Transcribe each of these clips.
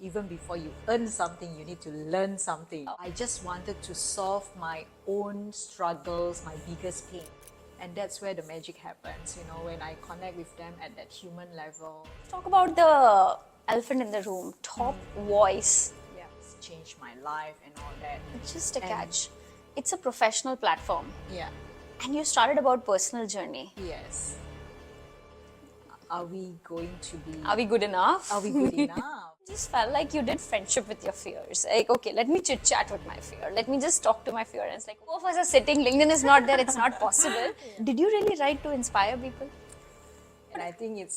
even before you earn something, you need to learn something. I just wanted to solve my own struggles, my biggest pain. And that's where the magic happens, when I connect with them at that human level. Talk about the elephant in the room, top voice. Yeah, it's changed my life and all that. Just a catch. It's a professional platform. Yeah. And you started about personal journey. Yes. Are we going to be... Are we good enough? Are we good enough? Just felt like you did friendship with your fears. Like, okay, let me chit chat with my fear. Let me just talk to my fear. And it's like, both of us are sitting, LinkedIn is not there, it's not possible. Yeah. Did you really write to inspire people? And I think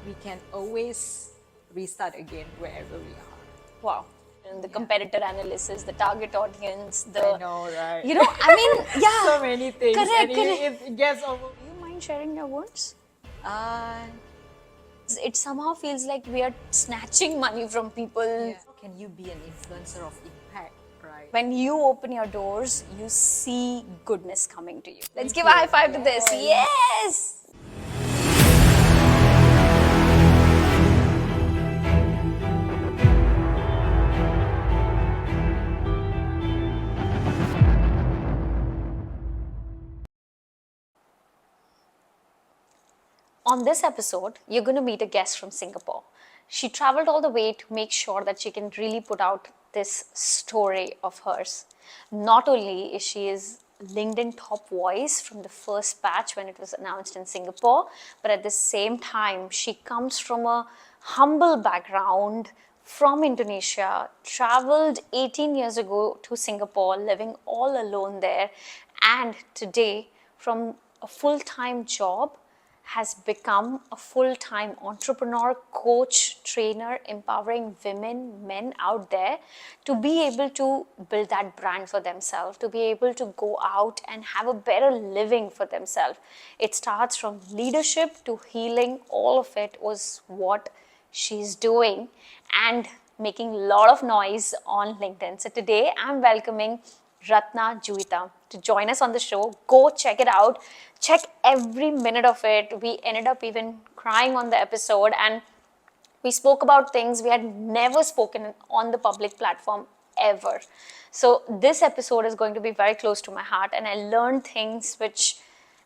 we can always restart again wherever we are. Wow. And the competitor analysis, the target audience, I know, right? I mean, yeah. So many things. Correct. It gets over. Do you mind sharing your words? It somehow feels like we are snatching money from people. Yeah. How can you be an influencer of impact, right? When you open your doors, you see goodness coming to you. Let's give a high five to this. Yes! On this episode, you're going to meet a guest from Singapore. She traveled all the way to make sure that she can really put out this story of hers. Not only is she LinkedIn top voice from the first batch when it was announced in Singapore, but at the same time, she comes from a humble background from Indonesia, traveled 18 years ago to Singapore, living all alone there, and today, from a full-time job, has become a full-time entrepreneur, coach, trainer, empowering women, men out there to be able to build that brand for themselves, to be able to go out and have a better living for themselves. It starts from leadership to healing. All of it was what she's doing and making a lot of noise on LinkedIn. So today I'm welcoming Ratna Juita to join us on the show. Go check it out. Check every minute of it. We ended up even crying on the episode and we spoke about things we had never spoken on the public platform ever. So this episode is going to be very close to my heart and I learned things which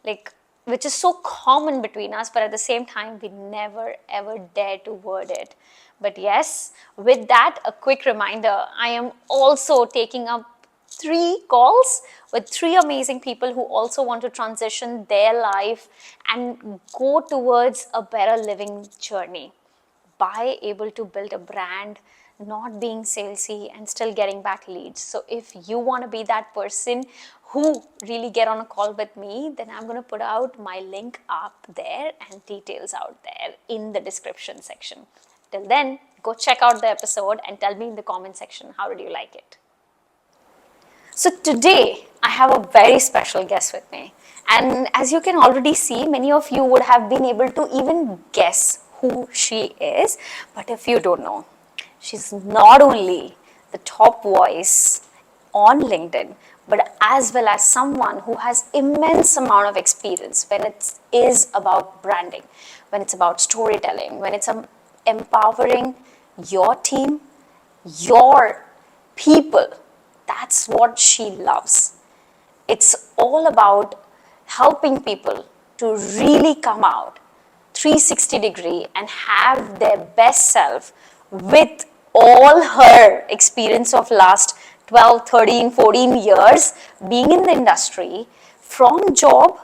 is so common between us, but at the same time, we never ever dare to word it. But yes, with that, a quick reminder, I am also taking up 3 calls with 3 amazing people who also want to transition their life and go towards a better living journey by able to build a brand, not being salesy and still getting back leads. So if you want to be that person who really get on a call with me, then I'm going to put out my link up there and details out there in the description section. Till then, go check out the episode and tell me in the comment section, how did you like it? So today, I have a very special guest with me. And as you can already see, many of you would have been able to even guess who she is. But if you don't know, she's not only the top voice on LinkedIn, but as well as someone who has immense amount of experience when it is about branding, when it's about storytelling, when it's empowering your team, your people. That's what she loves. It's all about helping people to really come out 360 degree and have their best self with all her experience of last 12, 13, 14 years being in the industry, from job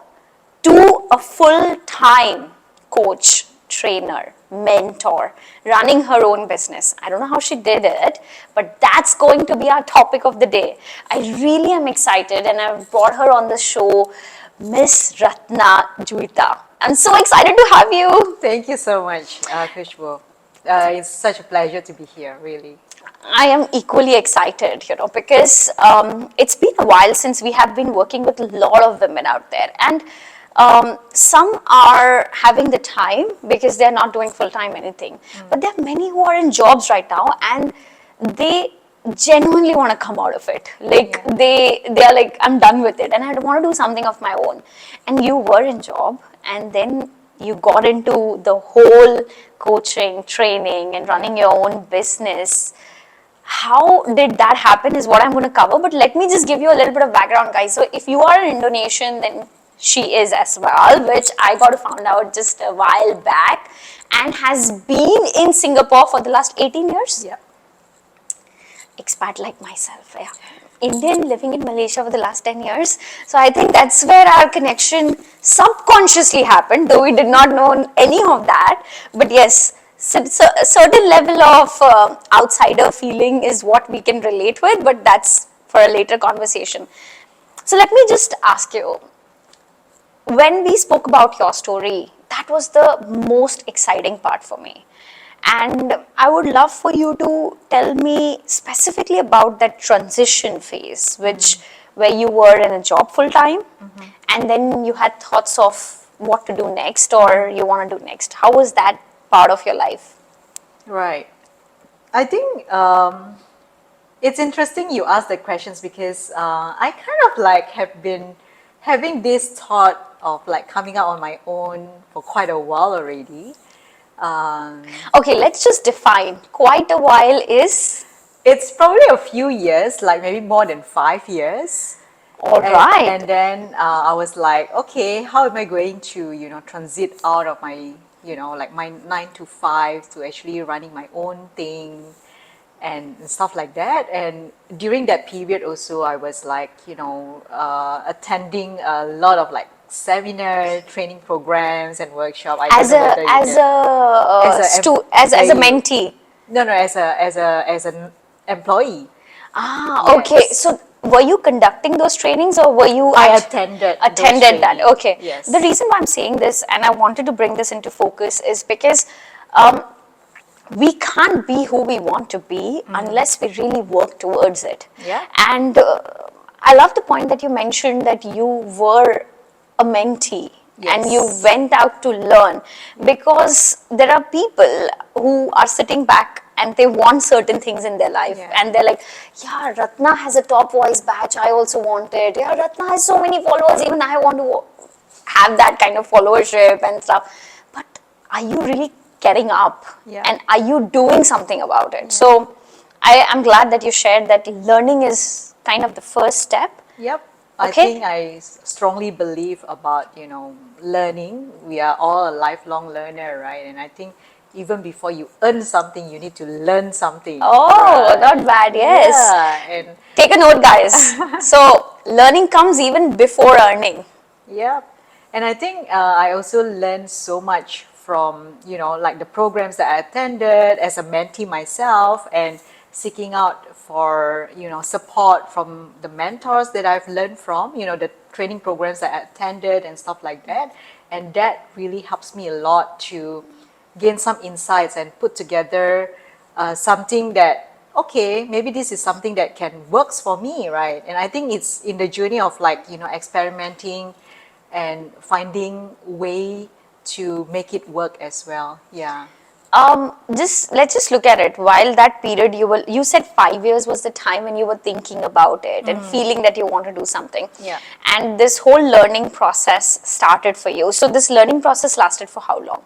to a full-time coach, trainer, mentor, running her own business. I don't know how she did it, but that's going to be our topic of the day. I really am excited and I've brought her on the show, Miss Ratna Juita. I'm so excited to have you. Thank you so much, Khushboo. It's such a pleasure to be here, really. I am equally excited, because it's been a while since we have been working with a lot of women out there. And some are having the time because they're not doing full-time anything. But there are many who are in jobs right now and they genuinely want to come out of it. They are like, I'm done with it and I want to do something of my own. And you were in job and then you got into the whole coaching, training, and running your own business. How did that happen is what I'm going to cover. But let me just give you a little bit of background, guys. So if you are an Indonesian, then she is as well, which I got to find out just a while back, and has been in Singapore for the last 18 years. Yeah. Expat like myself, yeah. Indian living in Malaysia for the last 10 years. So I think that's where our connection subconsciously happened, though we did not know any of that. But yes, so a certain level of outsider feeling is what we can relate with, but that's for a later conversation. So let me just ask you, when we spoke about your story, that was the most exciting part for me. And I would love for you to tell me specifically about that transition phase, which where you were in a job full time, and then you had thoughts of what to do next or you want to do next. How was that part of your life? Right. I think it's interesting you ask the questions because I kind of like have been having this thought of like coming out on my own for quite a while already. Okay, let's just define. Quite a while is. It's probably a few years, like maybe more than 5 years. All And, right. and then I was like, okay, how am I going to, transit out of my, like my 9 to 5 to actually running my own thing and stuff like that. And during that period also, I was like, attending a lot of like seminar, training programs and workshop. I don't As know a whether you as can, a as a mentee. no, no, as an employee. Okay. Yes. So were you conducting those trainings or were you I attended those that? trainings. Okay. Yes. The reason why I'm saying this and I wanted to bring this into focus is because we can't be who we want to be unless we really work towards it. Yeah. And I love the point that you mentioned that you were a mentee and you Yes. went out to learn, because there are people who are sitting back and they want certain things in their life, Yeah. and they're like, yeah, Ratna has a top voice badge, I also want it. Yeah, Ratna has so many followers, even I want to have that kind of followership and stuff. But are you really getting up? Yeah. And are you doing something about it? So I am glad that you shared that learning is kind of the first step. Yep. I Okay. think I strongly believe about, learning. We are all a lifelong learner, right? And I think even before you earn something, you need to learn something. Oh, right? not bad, yes. Yeah. And Take a note, guys. So learning comes even before earning. yeah, and I think I also learned so much from, like the programs that I attended as a mentee myself and seeking out for, support from the mentors that I've learned from, the training programs that I attended and stuff like that. And that really helps me a lot to gain some insights and put together something that, okay, maybe this is something that can works for me, right? And I think it's in the journey of like, experimenting and finding way to make it work as well. Yeah. Let's just look at it. While that period, you said 5 years was the time when you were thinking about it and feeling that you want to do something. Yeah. And this whole learning process started for you. So this learning process lasted for how long?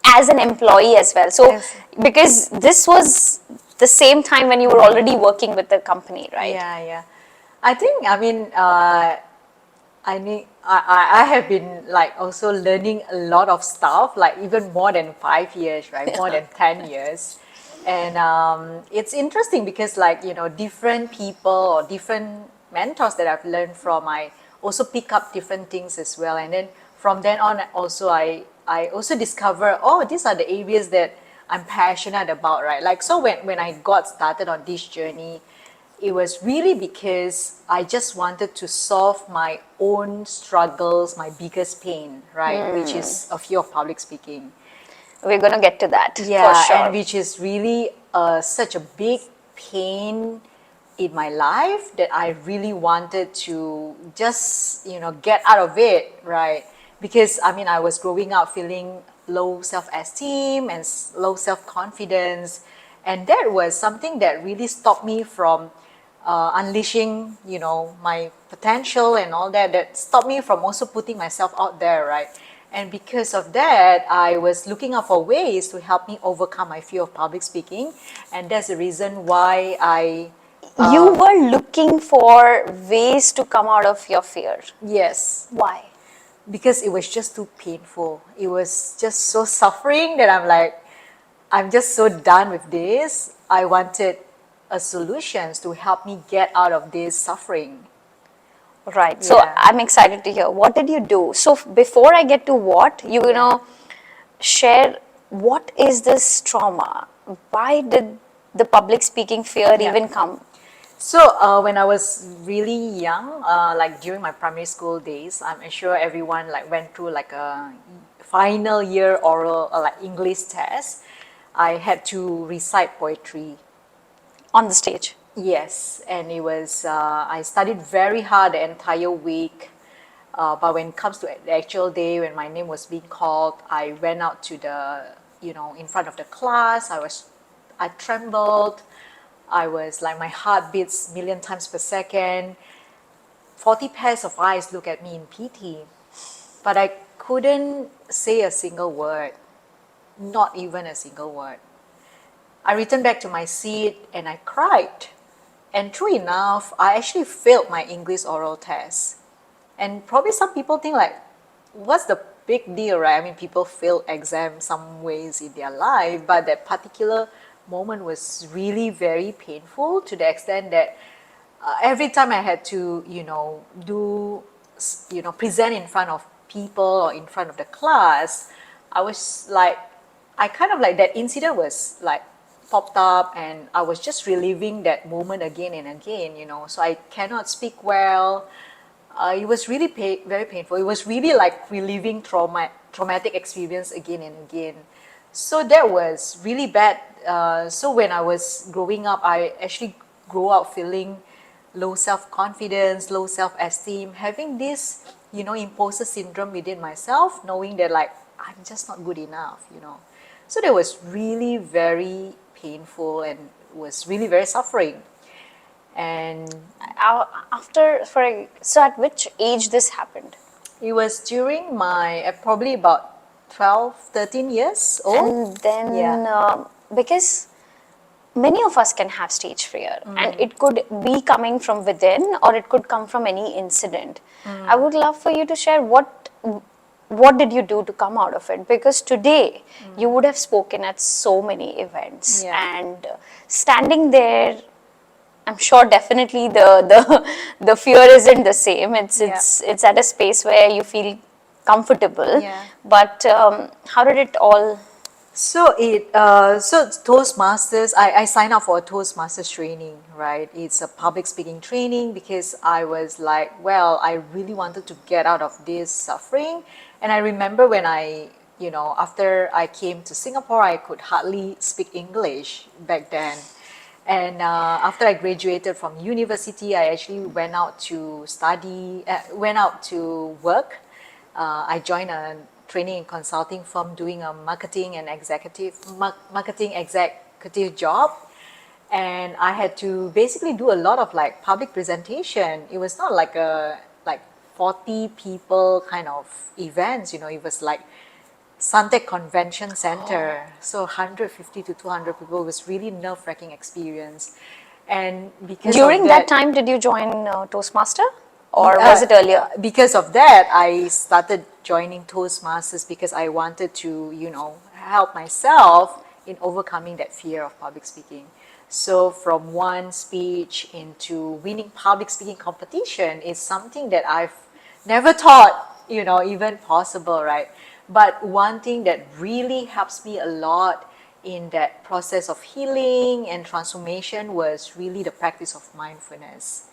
As an employee as well. So Yes. because this was the same time when you were already working with the company, right? Yeah, yeah. I think, I have been like also learning a lot of stuff, like even more than 5 years, right? More than 10 years. And it's interesting because like, different people or different mentors that I've learned from, I also pick up different things as well. And then from then on, also, I also discover, oh, these are the areas that I'm passionate about, right? Like, so when I got started on this journey, it was really because I just wanted to solve my own struggles, my biggest pain, right? Which is a fear of public speaking. We're going to get to that Yeah, for sure. and which is really such a big pain in my life that I really wanted to just, get out of it, right? Because I was growing up feeling low self-esteem and low self-confidence. And that was something that really stopped me from unleashing, my potential and all that, that stopped me from also putting myself out there, right? And because of that, I was looking out for ways to help me overcome my fear of public speaking. And that's the reason why You were looking for ways to come out of your fear. yes, Why? because it was just too painful. It was just so suffering that I'm like, I'm just so done with this. I wanted a solutions to help me get out of this suffering. Right. So Yeah. I'm excited to hear. What did you do? So before I get to what, you Yeah. know, share what is this trauma? Why did the public speaking fear Yeah. even come? So when I was really young, like during my primary school days, I'm sure everyone like went through like a final year oral like English test. I had to recite poetry. On the stage. Yes, and it was I studied very hard the entire week. But when it comes to the actual day when my name was being called, I went out to the in front of the class. I trembled. I was like my heart beats million times per second. 40 pairs of eyes look at me in pity, but I couldn't say a single word, not even a single word. I returned back to my seat and I cried. And true enough, I actually failed my English oral test. And probably some people think like, what's the big deal, right? I mean, people fail exams some ways in their life, but that particular moment was really very painful to the extent that every time I had to, present in front of people or in front of the class, I was like, I kind of like that incident was like popped up and I was just reliving that moment again and again, so I cannot speak well. It was really very painful. It was really like reliving traumatic experience again and again. So that was really bad. So when I was growing up, I actually grew up feeling low self-confidence, low self-esteem, having this, imposter syndrome within myself, knowing that like, I'm just not good enough. So that was really very painful and was really very suffering. And So at which age this happened? it was during my probably about 12, 13 years old. And then, Yeah. because many of us can have stage fear, and it could be coming from within or it could come from any incident. I would love for you to share what did you do to come out of it, because today you would have spoken at so many events, Yeah. and standing there, I'm sure definitely the fear isn't the same. It's at a space where you feel comfortable. Yeah. But how did it all? So Toastmasters, I signed up for a Toastmasters training, right? It's a public speaking training because I was like, well, I really wanted to get out of this suffering. And I remember when after I came to Singapore, I could hardly speak English back then. And after I graduated from university, I actually went out to went out to work. I joined a training and consulting firm doing a marketing executive job. And I had to basically do a lot of like public presentation. It was not like a like 40 people kind of events, it was like Suntec Convention Center. So 150 to 200 people. Was really nerve-wracking experience. And because During of that time, did you join Toastmaster, or uh, was it earlier? because of that, I started joining Toastmasters because I wanted to, help myself in overcoming that fear of public speaking. So from one speech into winning public speaking competition is something that I've never thought, even possible, right? But one thing that really helps me a lot in that process of healing and transformation was really the practice of mindfulness.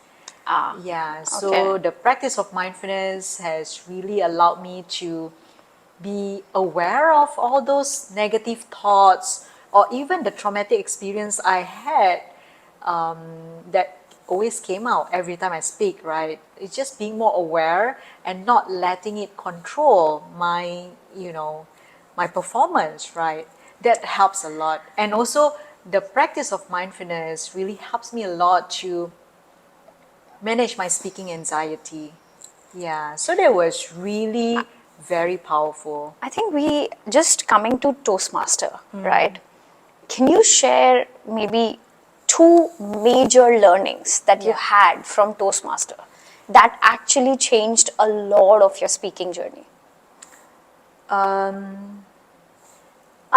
Yeah, so Okay. the practice of mindfulness has really allowed me to be aware of all those negative thoughts or even the traumatic experience I had that always came out every time I speak, right? It's just being more aware and not letting it control my performance, right? That helps a lot. And also the practice of mindfulness really helps me a lot to manage my speaking anxiety. Yeah, so that was really very powerful. I think we just coming to Toastmaster, right? Can you share maybe two major learnings that you Yeah. had from Toastmaster that actually changed a lot of your speaking journey?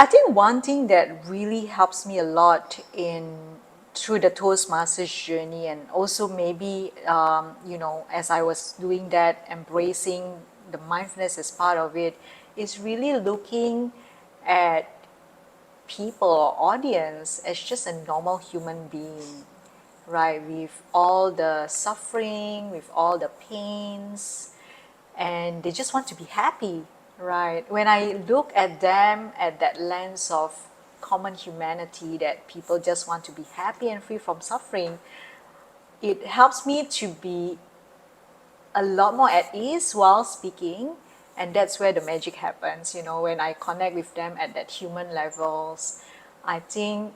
I think one thing that really helps me a lot in through the Toastmasters journey, and also maybe as I was doing that, embracing the mindfulness as part of it, is really looking at people or audience as just a normal human being, right? With all the suffering, with all the pains, and they just want to be happy, right? When I look at them at that lens of common humanity, that people just want to be happy and free from suffering, it helps me to be a lot more at ease while speaking. And that's where the magic happens, when I connect with them at that human levels. I think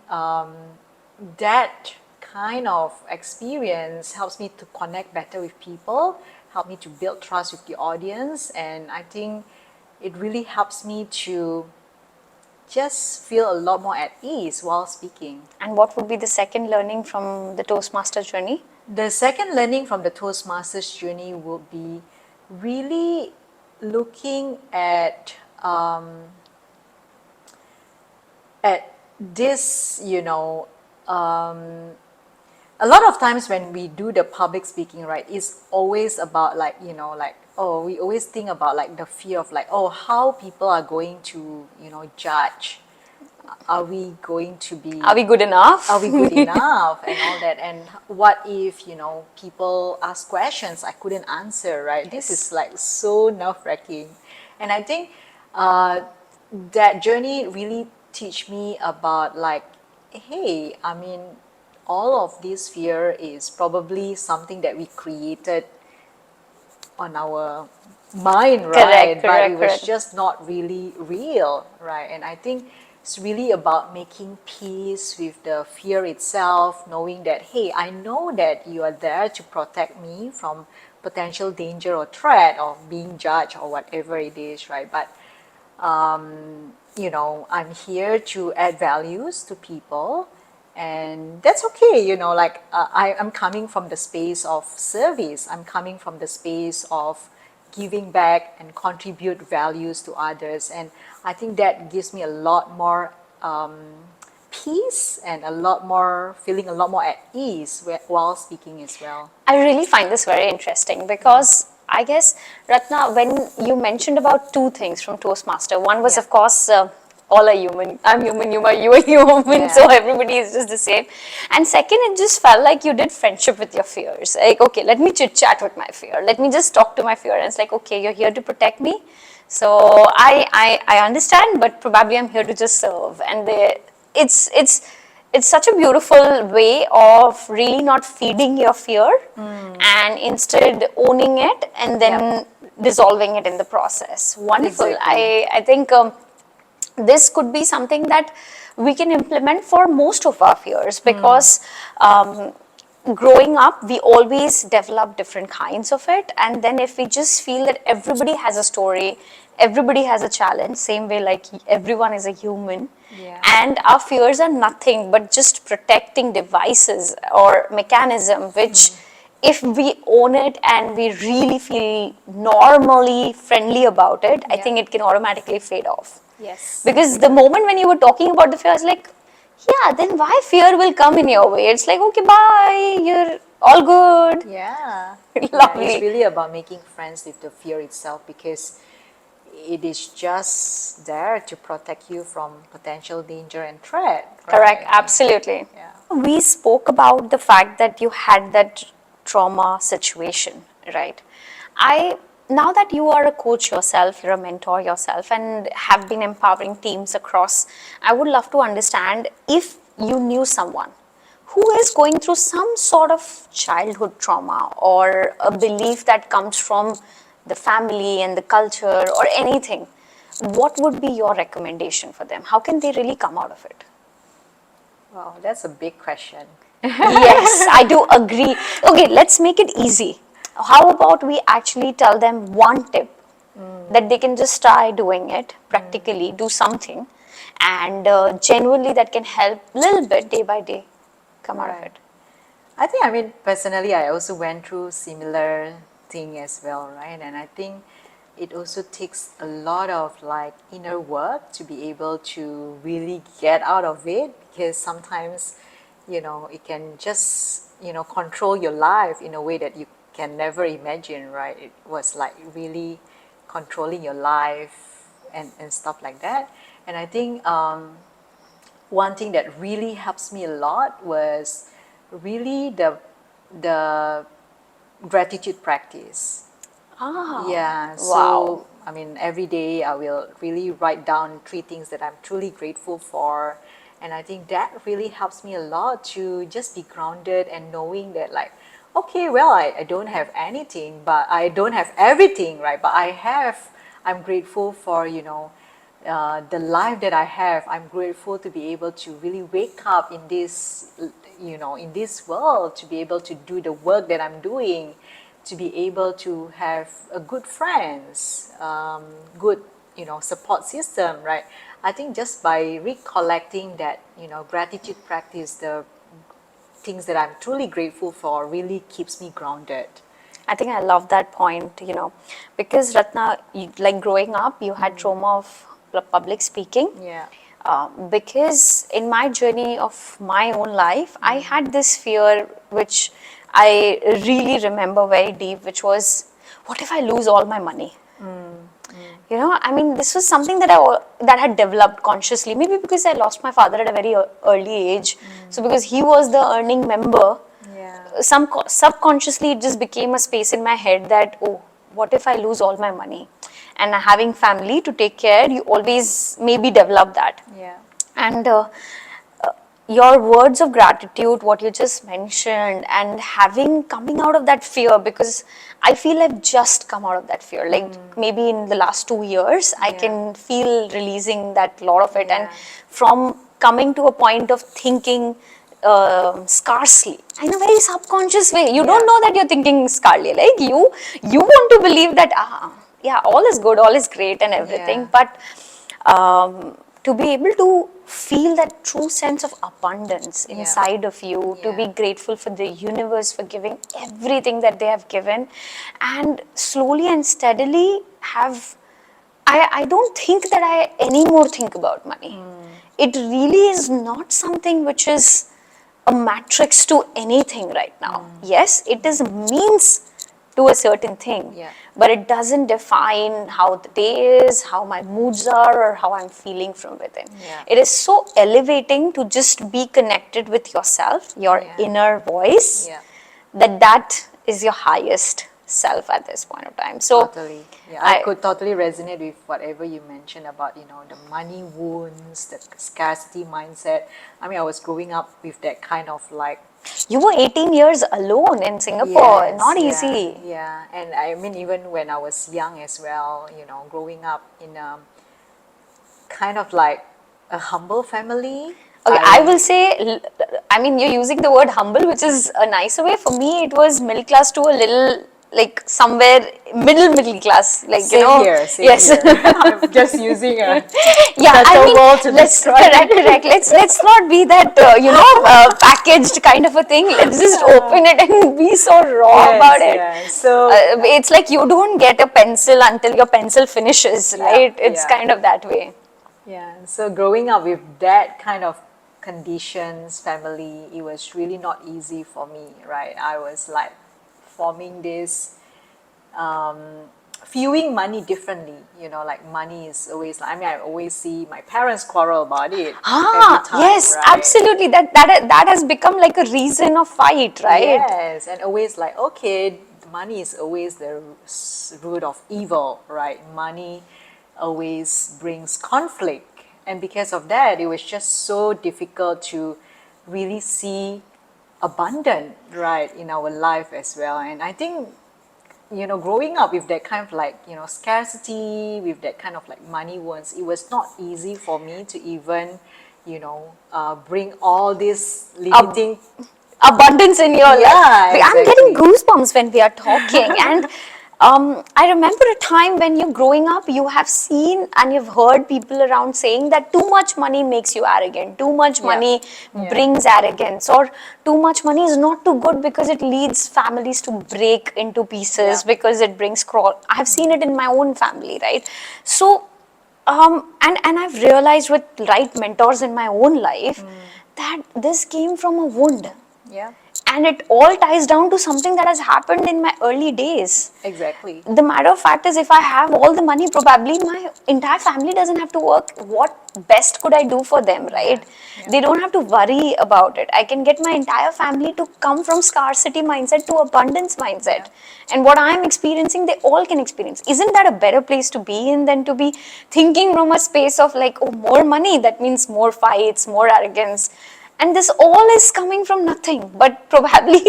that kind of experience helps me to connect better with people, help me to build trust with the audience, and I think it really helps me to just feel a lot more at ease while speaking. And what would be the second learning from the Toastmaster journey? The second learning from the Toastmasters journey would be really looking at this, a lot of times when we do the public speaking, right, it's always about we always think about like the fear of like, oh, how people are going to, judge. Are we going to be, Are we good enough? are we good enough and all that, and what if people ask questions I couldn't answer, right? This is like so nerve-wracking. And I think that journey really teach me about like, hey, I mean, all of this fear is probably something that we created on our mind, right? But it was Correct. just not really real, right? And I think it's really about making peace with the fear itself, knowing that, hey, I know that you are there to protect me from potential danger or threat of being judged or whatever it is, right? But I'm here to add values to people, and that's okay. I'm coming from the space of service. I'm coming from the space of giving back and contribute values to others, and I think that gives me a lot more peace and feeling a lot more at ease while speaking as well. I really find this very interesting because I guess, Ratna, when you mentioned about two things from Toastmaster, one was, Yeah. of course, all are human. I'm human, you are human, Yeah. so everybody is just the same. And second, it just felt like you did friendship with your fears. Like, okay, let me chit chat with my fear. Let me just talk to my fear. And it's like, okay, you're here to protect me. So I understand, but probably I'm here to just serve. And it's such a beautiful way of really not feeding your fear and instead owning it and then dissolving it in the process. Wonderful. Exactly. I think this could be something that we can implement for most of our fears because growing up we always develop different kinds of it, and then if we just feel that everybody has a story, everybody has a challenge, same way like everyone is a human, Yeah. and our fears are nothing but just protecting devices or mechanism which if we own it and we really feel normally friendly about it, I Yeah. think it can automatically fade off. Yes. Because the moment when you were talking about the fear, I was like, yeah, then why fear will come in your way? It's like, okay, bye, you're all good. Yeah. Yeah, it's Lovely. really about making friends with the fear itself, because it is just there to protect you from potential danger and threat. Correct, Right? absolutely. Yeah. We spoke about the fact that you had that trauma situation, right? I Now that you are a coach yourself, you're a mentor yourself, and have been empowering teams across, I would love to understand if you knew someone who is going through some sort of childhood trauma or a belief that comes from the family and the culture or anything, what would be your recommendation for them? How can they really come out of it? Wow, that's a big question. Yes, I do agree. Okay, let's make it easy. How about we actually tell them one tip that they can just try doing it practically, do something, and genuinely that can help a little bit day by day come out of Right. it. I think, I mean, personally, I also went through similar thing as well, right? And I think it also takes a lot of like inner work to be able to really get out of it, because sometimes, it can just, control your life in a way that you can never imagine, right? It was like really controlling your life and stuff like that. And I think one thing that really helps me a lot was really the gratitude practice. Yeah, Wow. so I mean, every day I will really write down three things that I'm truly grateful for. And I think that really helps me a lot to just be grounded and knowing that, like, okay, well, I don't have anything, but I don't have everything, right? But I'm grateful for, the life that I have. I'm grateful to be able to really wake up in this, in this world, to be able to do the work that I'm doing, to be able to have a good friends, good, support system, right? I think just by recollecting that, gratitude practice, the things that I'm truly grateful for really keeps me grounded. I think I love that point, because Ratna, like growing up, you had trauma of public speaking. Yeah. Because in my journey of my own life, I had this fear which I really remember very deep, which was, what if I lose all my money? I mean, this was something that that had developed consciously. Maybe because I lost my father at a very early age. So because he was the earning member, Yeah. subconsciously it just became a space in my head that, oh, what if I lose all my money? And having family to take care, you always maybe develop that. Yeah. And your words of gratitude, what you just mentioned, and having coming out of that fear, because I feel I've just come out of that fear. Like maybe in the last 2 years, I Yeah. can feel releasing that lot of it, and Yeah. from coming to a point of thinking scarcely in a very subconscious way. You don't Yeah. know that you're thinking scarcely. Like you want to believe that yeah, all is good, all is great, and everything, Yeah. but to be able to feel that true sense of abundance Yeah. inside of you, to be Yeah. grateful for the universe for giving everything that they have given, and slowly and steadily have. I don't think that I anymore think about money. It really is not something which is a matrix to anything right now. Yes, it is means to a certain thing, Yeah. but it doesn't define how the day is, how my moods are, or how I'm feeling from within. Yeah. It is so elevating to just be connected with yourself, your Yeah. inner voice, Yeah. that is your highest self at this point of time. So Totally. Yeah, I I could totally resonate with whatever you mentioned about, the money wounds, the scarcity mindset. I mean, I was growing up with that kind of like, you were 18 years alone in Singapore, yes, not yeah, easy. yeah. And I mean, even when I was young as well, growing up in a kind of like a humble family. Okay, I will say, I mean, you're using the word humble, which is a nicer way. For me, it was middle class to a little, like somewhere middle class, like, Same here, same yes. here. I'm just using a Yeah, I better mean, word to let's describe correct. Let's not be that packaged kind of a thing. Let's just open it and be so raw about Yes, it. yeah. So, It's like you don't get a pencil until your pencil finishes, yeah, right? It's yeah. kind of that way. Yeah, so growing up with that kind of conditions, family, it was really not easy for me, right? I was like forming this, viewing money differently, like money is always, I mean, I always see my parents quarrel about it every time, Yes, right? absolutely. That has become like a reason of fight, right? Yes, and always like, okay, money is always the root of evil, right? Money always brings conflict. And because of that, it was just so difficult to really see abundant, right, in our life as well. And I think, growing up with that kind of like, scarcity, with that kind of like money wounds, it was not easy for me to even, bring all these Ab- limiting. Abundance in your life. Yeah, I'm getting exactly. goosebumps when we are talking, and I remember a time when you're growing up, you have seen and you've heard people around saying that too much money makes you arrogant, too much money brings arrogance, or too much money is not too good because it leads families to break into pieces because it brings I have seen it in my own family, right? So, and I've realized with right mentors in my own life that this came from a wound. Yeah. And it all ties down to something that has happened in my early days. Exactly. The matter of fact is, if I have all the money, probably my entire family doesn't have to work. What best could I do for them, right? Yeah. They don't have to worry about it. I can get my entire family to come from scarcity mindset to abundance mindset. And what I'm experiencing, they all can experience. Isn't that a better place to be in than to be thinking from a space of like, oh, more money, that means more fights, more arrogance. And this all is coming from nothing, but probably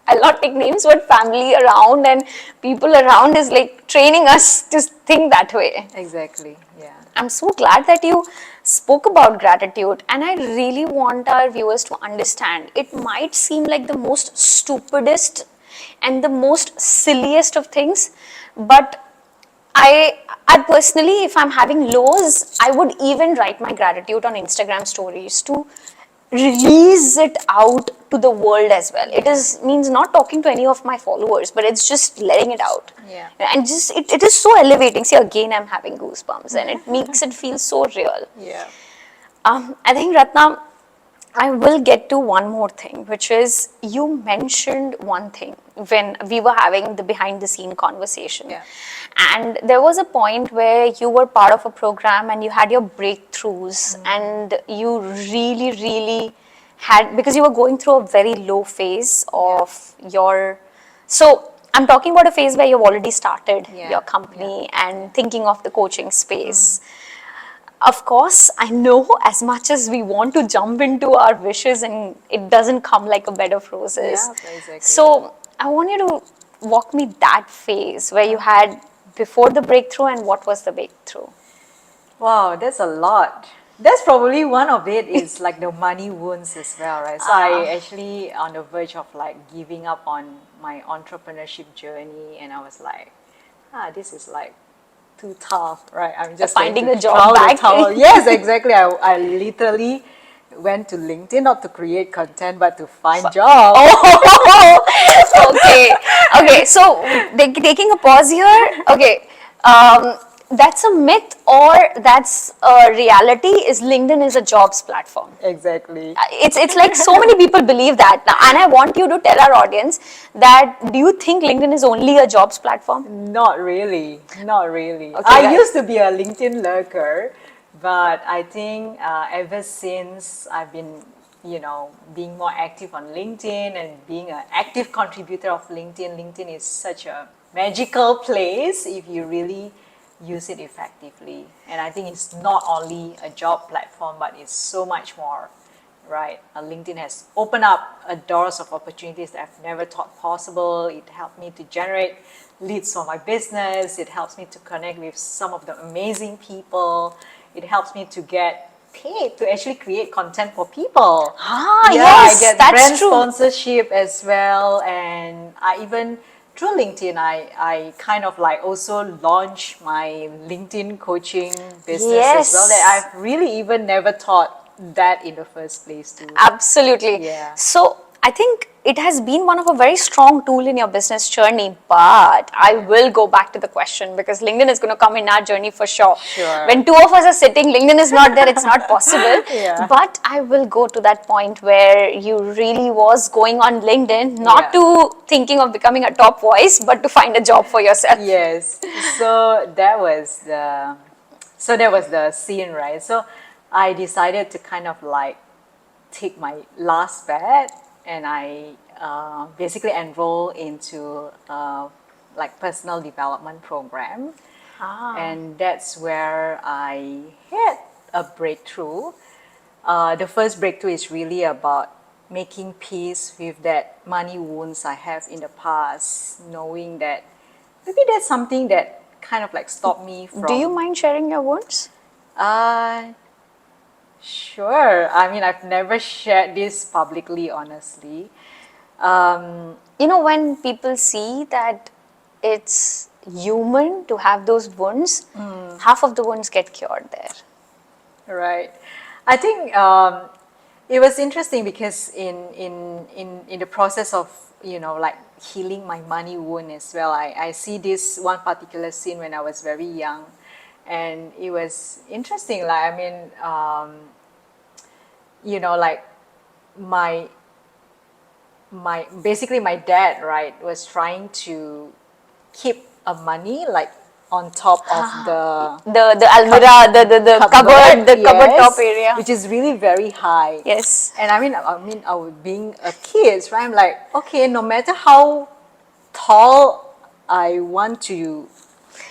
I'll not take names, but family around and people around is like training us to think that way. Exactly. Yeah. I'm so glad that you spoke about gratitude, and I really want our viewers to understand it might seem like the most stupidest and the most silliest of things, but I personally, if I'm having lows, I would even write my gratitude on Instagram stories to release it out to the world as well. It is means not talking to any of my followers, but it's just letting it out. Yeah. And just it is so elevating. See, again, I'm having goosebumps, and it makes it feel so real. Yeah. I think, Ratna, I will get to one more thing, which is you mentioned one thing when we were having the behind the scene conversation. Yeah. And there was a point where you were part of a program and you had your breakthroughs and you really, really had, because you were going through a very low phase of your, so I'm talking about a phase where you've already started your company and thinking of the coaching space. Of course, I know as much as we want to jump into our wishes and it doesn't come like a bed of roses. Yeah, exactly. So I want you to walk me that phase where you had before the breakthrough and what was the breakthrough. Wow, that's a lot. That's probably one of it is like the money wounds as well, right? So I actually on the verge of like giving up on my entrepreneurship journey, and I was like, this is like too tough, right? I'm just Finding going a to job throw the back. towel. Yes, exactly. I literally went to LinkedIn not to create content but to find jobs. Okay. Okay. So taking a pause here. Okay. That's a myth or that's a reality. Is LinkedIn is a jobs platform? Exactly. It's like so many people believe that now, and I want you to tell our audience that do you think LinkedIn is only a jobs platform? Not really. Not really. Okay, I right. used to be a LinkedIn lurker, but I think ever since I've been, being more active on LinkedIn and being an active contributor of LinkedIn, LinkedIn is such a magical place if you really use it effectively. And I think it's not only a job platform, but it's so much more, right? LinkedIn has opened up doors of opportunities that I've never thought possible. It helped me to generate leads for my business. It helps me to connect with some of the amazing people. It helps me to get paid to actually create content for people. Yes, I get that's brand true. sponsorship as well, and I even through LinkedIn, I kind of like also launched my LinkedIn coaching business as well. That I've really even never thought that in the first place too. Absolutely. Yeah. So I think it has been one of a very strong tool in your business journey, but I will go back to the question because LinkedIn is going to come in our journey for sure. Sure. When two of us are sitting, LinkedIn is not there, it's not possible. Yeah. But I will go to that point where you really was going on LinkedIn, not to thinking of becoming a top voice, but to find a job for yourself. Yes. So that was the scene, right? So I decided to kind of like take my last bet, and I basically enroll into like personal development program, and that's where I had a breakthrough. The first breakthrough is really about making peace with that money wounds I have in the past, knowing that maybe that's something that kind of like stopped me from. Do you mind sharing your words? Sure. I mean, I've never shared this publicly, honestly. You know, when people see that it's human to have those wounds. Half of the wounds get cured there. Right. I think it was interesting because in the process of, like healing my money wound as well, I see this one particular scene when I was very young, and it was interesting. Like, I mean, like my basically my dad, right, was trying to keep a money like on top of The almirah, the cupboard, the cupboard top yes, area. which is really very high. Yes. And I was being a kid, right? I'm like, okay, no matter how tall I want to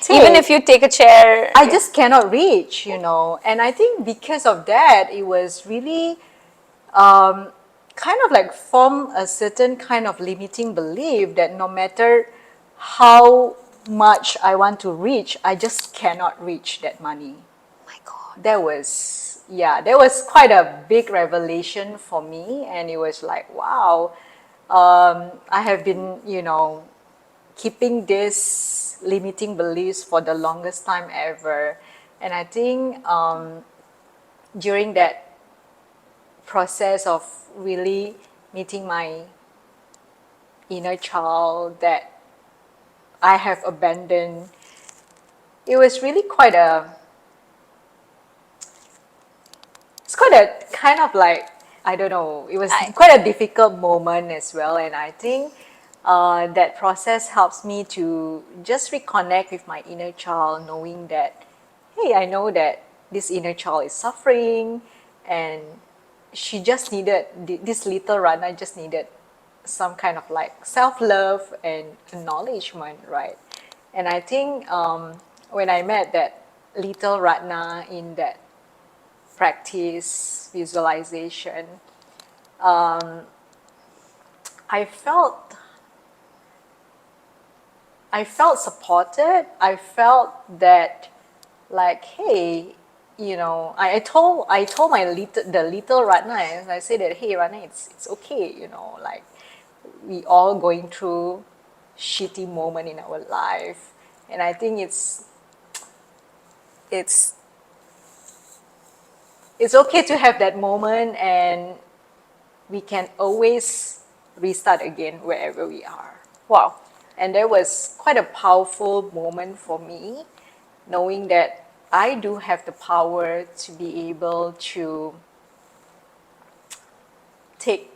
take, Even if you take a chair, I just cannot reach, And I think because of that, it was really kind of like form a certain kind of limiting belief that no matter how much I want to reach, I just cannot reach that money. my God. That was quite a big revelation for me, and it was like, wow, I have been, keeping this limiting beliefs for the longest time ever. And I think during that process of really meeting my inner child that I have abandoned, it was really it's quite a kind of like, I don't know, it was quite a difficult moment as well. And I think that process helps me to just reconnect with my inner child, knowing that, hey, I know that this inner child is suffering, and she just needed, this little Ratna just needed some kind of like self-love and acknowledgement, right? And I think when I met that little Ratna in that practice visualization, I felt supported. I felt that, like, hey, I told the little Ratna, and I said that, hey Ratna, it's okay, like we all going through shitty moment in our life, and I think it's it's okay to have that moment, and we can always restart again wherever we are. Wow. And there was quite a powerful moment for me, knowing that I do have the power to be able to take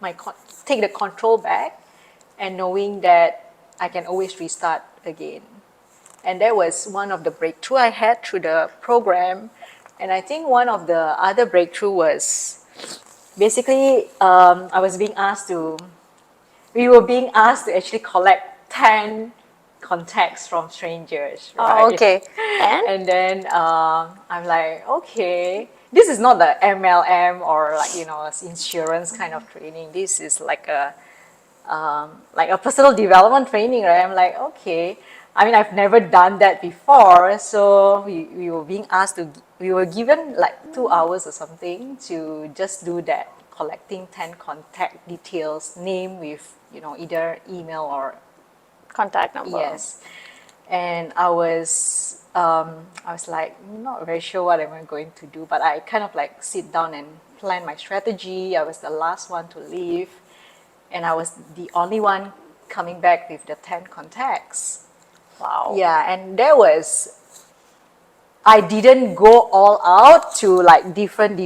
the control back, and knowing that I can always restart again. And that was one of the breakthrough I had through the program. And I think one of the other breakthrough was basically we were being asked to actually collect 10 contacts from strangers, right? Oh, okay. And? And then I'm like, okay, this is not the MLM or like, insurance kind of training. This is like a personal development training, right? I'm like, okay. I mean, I've never done that before. So we were being asked we were given like 2 hours or something to just do that, collecting 10 contact details, name with, either email or Contact number. yes. And I was like, not very sure what am I going to do, but I kind of like sit down and plan my strategy. I was the last one to leave, and I was the only one coming back with the 10 contacts. Wow. Yeah, and I didn't go all out to like different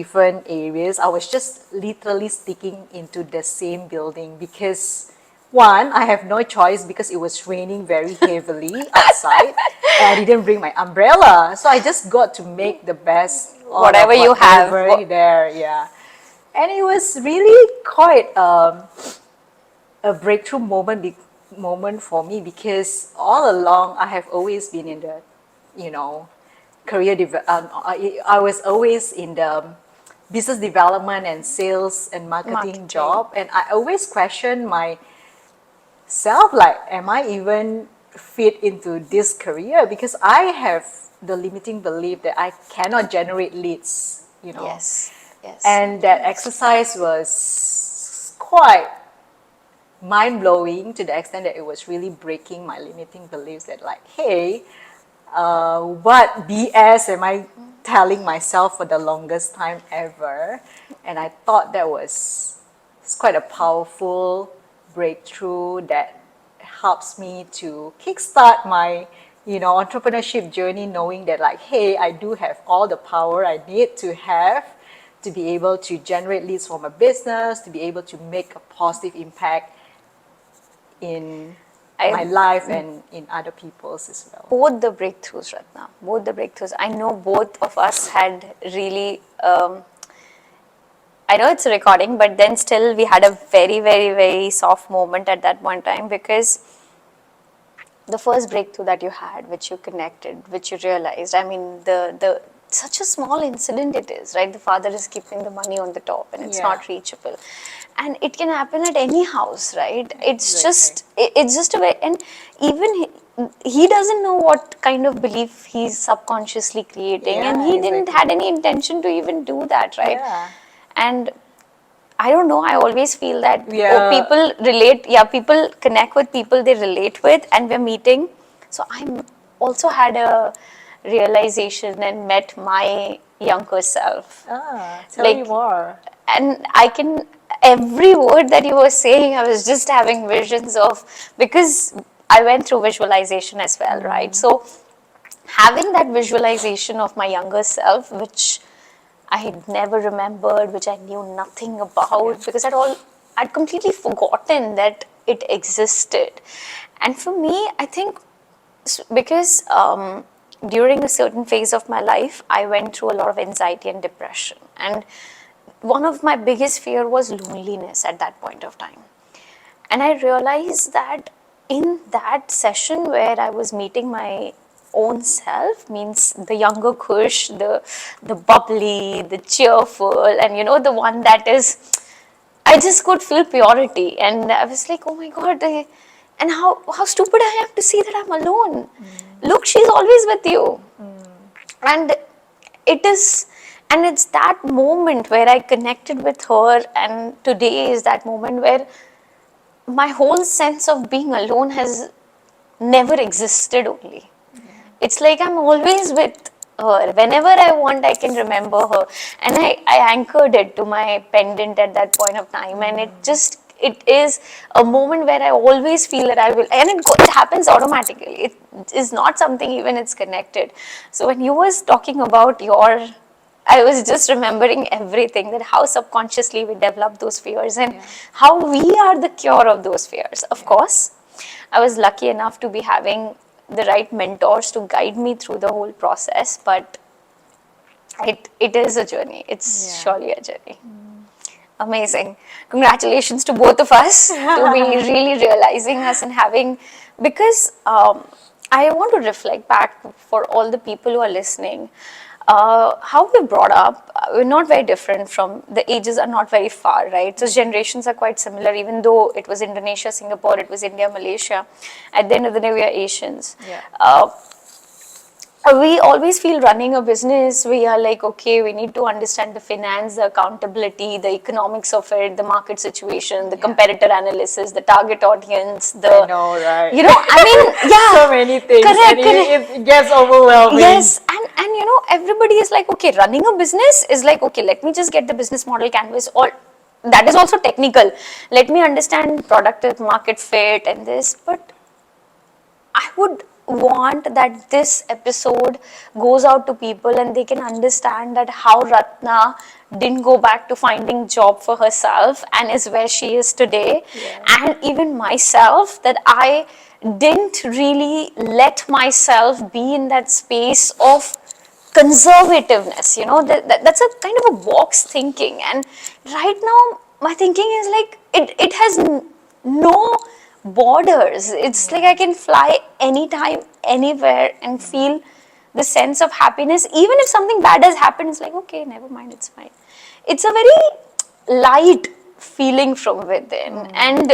areas. I was just literally sticking into the same building because, one, I have no choice because it was raining very heavily outside, and I didn't bring my umbrella. So I just got to make the best Whatever you have. there, yeah. And it was really quite a breakthrough moment for me, because all along I have always been in the, I was always in the business development and sales and marketing job, and I always question myself, like, am I even fit into this career? Because I have the limiting belief that I cannot generate leads, Yes. Yes. And that exercise was quite mind-blowing to the extent that it was really breaking my limiting beliefs that like, hey, what BS am I telling myself for the longest time ever? And I thought that was it's quite a powerful breakthrough that helps me to kickstart my entrepreneurship journey, knowing that like, hey, I do have all the power I need to have to be able to generate leads for my business, to be able to make a positive impact in my life and in other people's as well. Both the breakthroughs, Ratna, both the breakthroughs. I know both of us had really, I know it's a recording, but then still we had a very, very, very soft moment at that one time, because the first breakthrough that you had, which you connected, which you realized, I mean, the such a small incident it is, right? The father is keeping the money on the top and it's not reachable. And it can happen at any house, right? It's just a way, and even he doesn't know what kind of belief he's subconsciously creating, and he didn't had any intention to even do that, right? And I don't know, I always feel that people relate, people connect with people they relate with, and we're meeting. So I also had a realization and met my younger self. Tell me more. And I can, every word that you were saying, I was just having visions of, because I went through visualization as well, right? So having that visualization of my younger self, which I had never remembered, which I knew nothing about, because I'd completely forgotten that it existed. And for me, I think because during a certain phase of my life, I went through a lot of anxiety and depression. And one of my biggest fear was loneliness at that point of time. And I realized that in that session where I was meeting my own self, means the younger Khush, the bubbly, the cheerful, and the one that is, I just could feel purity. And I was like, oh my God, and how stupid I am to see that I'm alone. Look, she's always with you. And it's that moment where I connected with her, and today is that moment where my whole sense of being alone has never existed only. It's like I'm always with her. Whenever I want, I can remember her. And I anchored it to my pendant at that point of time. And it is a moment where I always feel that I will, and it happens automatically. It is not something even it's connected. So when you was talking about I was just remembering everything, that how subconsciously we develop those fears and how we are the cure of those fears. Of course, I was lucky enough to be having the right mentors to guide me through the whole process, but it is a journey. It's surely a journey. Amazing. Congratulations to both of us to be really realizing us and having, because I want to reflect back for all the people who are listening. How we're brought up, we're not very different from, the ages are not very far, right? So generations are quite similar, even though it was Indonesia, Singapore, it was India, Malaysia. At the end of the day, we are Asians. We always feel running a business, we are like, okay, we need to understand the finance, the accountability, the economics of it, the market situation, the competitor analysis, the target audience, I know, right? I mean, so many things. Correct. It gets overwhelming. Yes, and everybody is like, okay, running a business is like, okay, let me just get the business model canvas, or that is also technical. Let me understand product market fit and this, but I would want that this episode goes out to people and they can understand that how Ratna didn't go back to finding job for herself and is where she is today. And even myself, that I didn't really let myself be in that space of conservativeness, that's a kind of a box thinking. And right now my thinking is like, it has no borders. It's like I can fly anytime, anywhere, and feel the sense of happiness. Even if something bad has happened, it's like, okay, never mind, it's fine. It's a very light feeling from within. And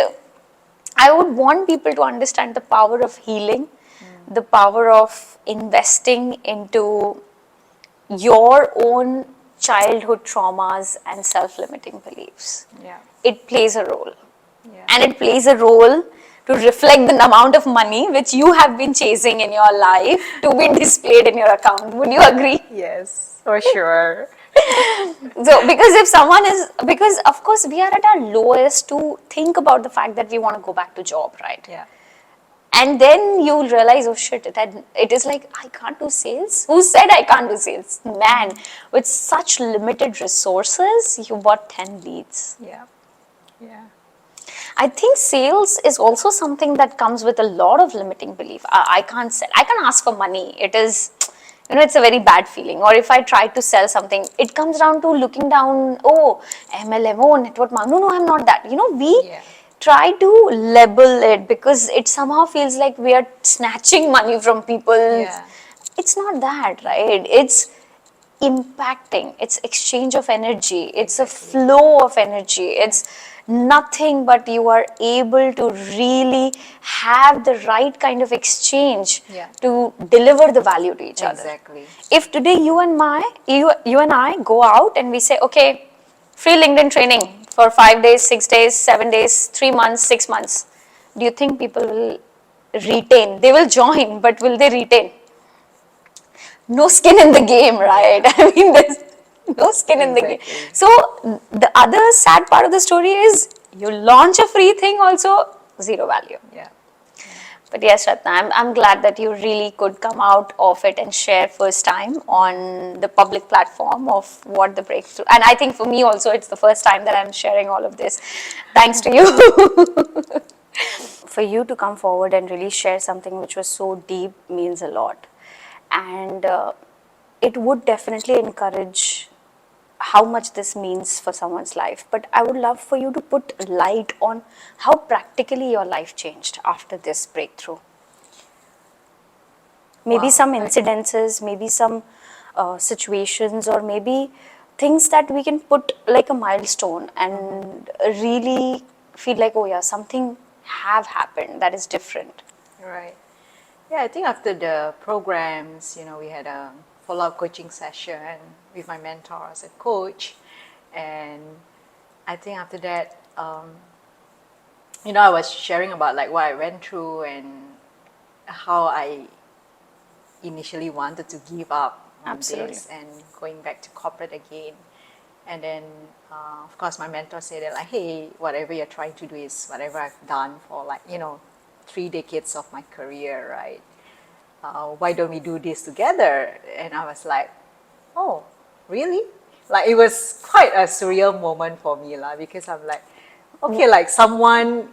I would want people to understand the power of healing, the power of investing into your own childhood traumas and self-limiting beliefs. It plays a role. Yeah. and it plays a role to reflect the amount of money which you have been chasing in your life to be displayed in your account. Would you agree? Yes, for sure. So, because of course we are at our lowest to think about the fact that we want to go back to job, right? Yeah. And then you'll realize, oh shit, it is like, I can't do sales? Who said I can't do sales? Man, with such limited resources, you bought 10 leads. Yeah. Yeah. I think sales is also something that comes with a lot of limiting belief. I can't sell. I can ask for money. It is, it's a very bad feeling. Or if I try to sell something, it comes down to looking down, oh, MLM, oh, network marketing. No, I'm not that. We Yeah. try to label it because it somehow feels like we are snatching money from people. Yeah. It's not that, right? It's impacting, it's exchange of energy, it's a Exactly. flow of energy, it's nothing but you are able to really have the right kind of exchange Yeah. to deliver the value to each other. Exactly. If today you and I go out and we say, okay, free LinkedIn training for 5 days, 6 days, 7 days, 3 months, 6 months, do you think people will retain? They will join, but will they retain? No skin in the game, right? Yeah. I mean, there's no skin in the game. Exactly. So the other sad part of the story is you launch a free thing also, zero value. Yeah. But yes, Ratna, I'm glad that you really could come out of it and share first time on the public platform of what the breakthrough. And I think for me also, it's the first time that I'm sharing all of this. Thanks to you. For you to come forward and really share something which was so deep means a lot. And it would definitely encourage how much this means for someone's life. But I would love for you to put light on how practically your life changed after this breakthrough. Maybe Wow. some incidences, maybe some situations, or maybe things that we can put like a milestone and really feel like, oh yeah, something have happened that is different. Right. Yeah, I think after the programs, we had a follow-up coaching session with my mentor as a coach. And I think after that, I was sharing about like what I went through and how I initially wanted to give up on Absolutely. this and going back to corporate again. And then, of course, my mentor said that like, hey, whatever you're trying to do is whatever I've done for 3 decades of my career, right? Why don't we do this together? And I was like, oh, really? Like it was quite a surreal moment for me because I'm like, okay, like someone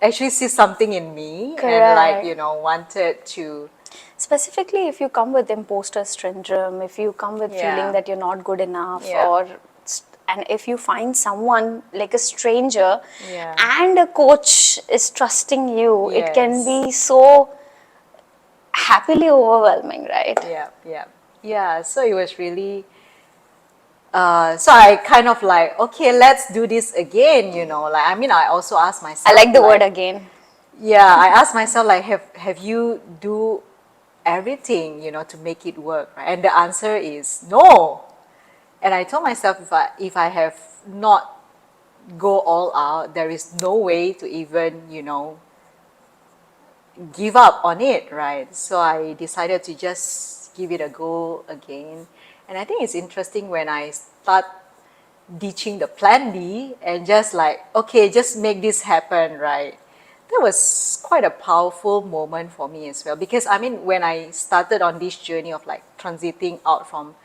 actually sees something in me and Correct. wanted to. Specifically, if you come with imposter syndrome, if you come with Yeah. feeling that you're not good enough, Yeah. and if you find someone like a stranger Yeah. and a coach is trusting you, it can Yes. be so happily overwhelming, right? Yeah. So it was really. So I kind of like, okay, let's do this again. I also asked myself. I like the word again. Yeah, I asked myself like, have you do everything to make it work, right? And the answer is no. And I told myself if I have not go all out, there is no way to even give up on it, right? So I decided to just give it a go again. And I think it's interesting when I start ditching the plan B and just like, okay, just make this happen, right? That was quite a powerful moment for me as well. Because when I started on this journey of like transiting out from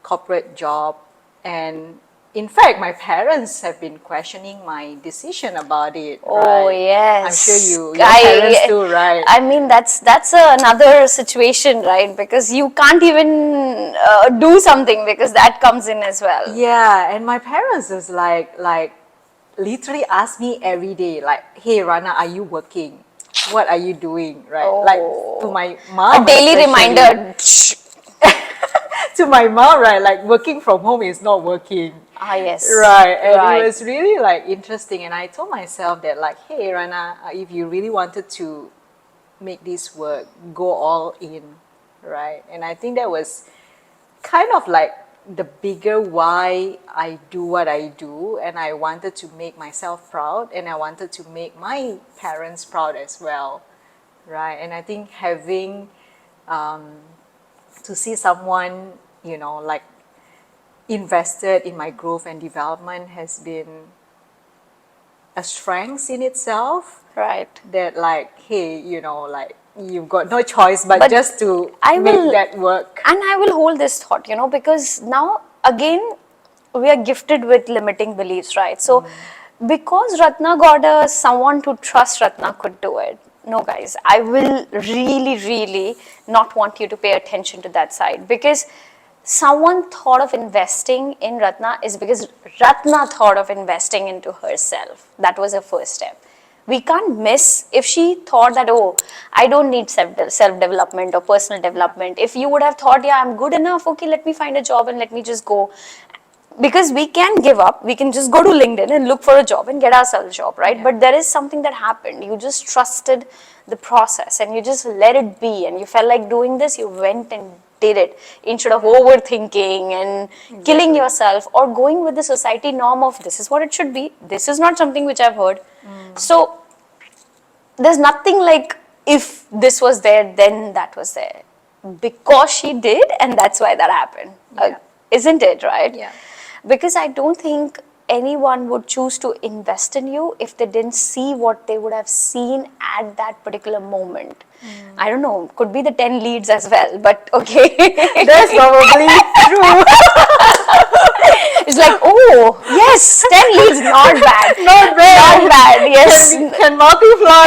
corporate job, and in fact, my parents have been questioning my decision about it. Oh right? yes, I'm sure your parents too, right? I mean, that's another situation, right? Because you can't even do something because that comes in as well. Yeah, and my parents is like literally ask me every day, like, hey Rana, are you working? What are you doing? Right? Like to Oh, my a mom daily especially. reminder. To my mom, right? Like working from home is not working. Ah yes, Right. And it right. was really like interesting. And I told myself that like, hey Rana, if you really wanted to make this work, go all in. Right. And I think that was kind of like the bigger why I do what I do, and I wanted to make myself proud, and I wanted to make my parents proud as well, right? And I think having to see someone, like invested in my growth and development has been a strength in itself. Right. That like, hey, like you've got no choice but just to make that work. And I will hold this thought, because now again we are gifted with limiting beliefs, right? So because Ratna got someone to trust, Ratna could do it. No, guys, I will really, really not want you to pay attention to that side, because someone thought of investing in Ratna is because Ratna thought of investing into herself. That was her first step. We can't miss. If she thought that, oh, I don't need self-development or personal development. If you would have thought, yeah, I'm good enough, okay, let me find a job and let me just go. Because we can give up, we can just go to LinkedIn and look for a job and get ourselves a job, right? Yeah. But there is something that happened. You just trusted the process and you just let it be, and you felt like doing this, you went and did it instead of overthinking and killing yourself or going with the society norm of this is what it should be. This is not something which I've heard. So there's nothing like if this was there, then that was there. Because she did, and that's why that happened. Isn't it, right? Yeah. Because I don't think anyone would choose to invest in you if they didn't see what they would have seen at that particular moment. I don't know, could be the 10 leads as well, but okay. That's probably true. It's like, oh, yes, 10 leads, not bad. Not bad. Not bad, yes. Can multiply.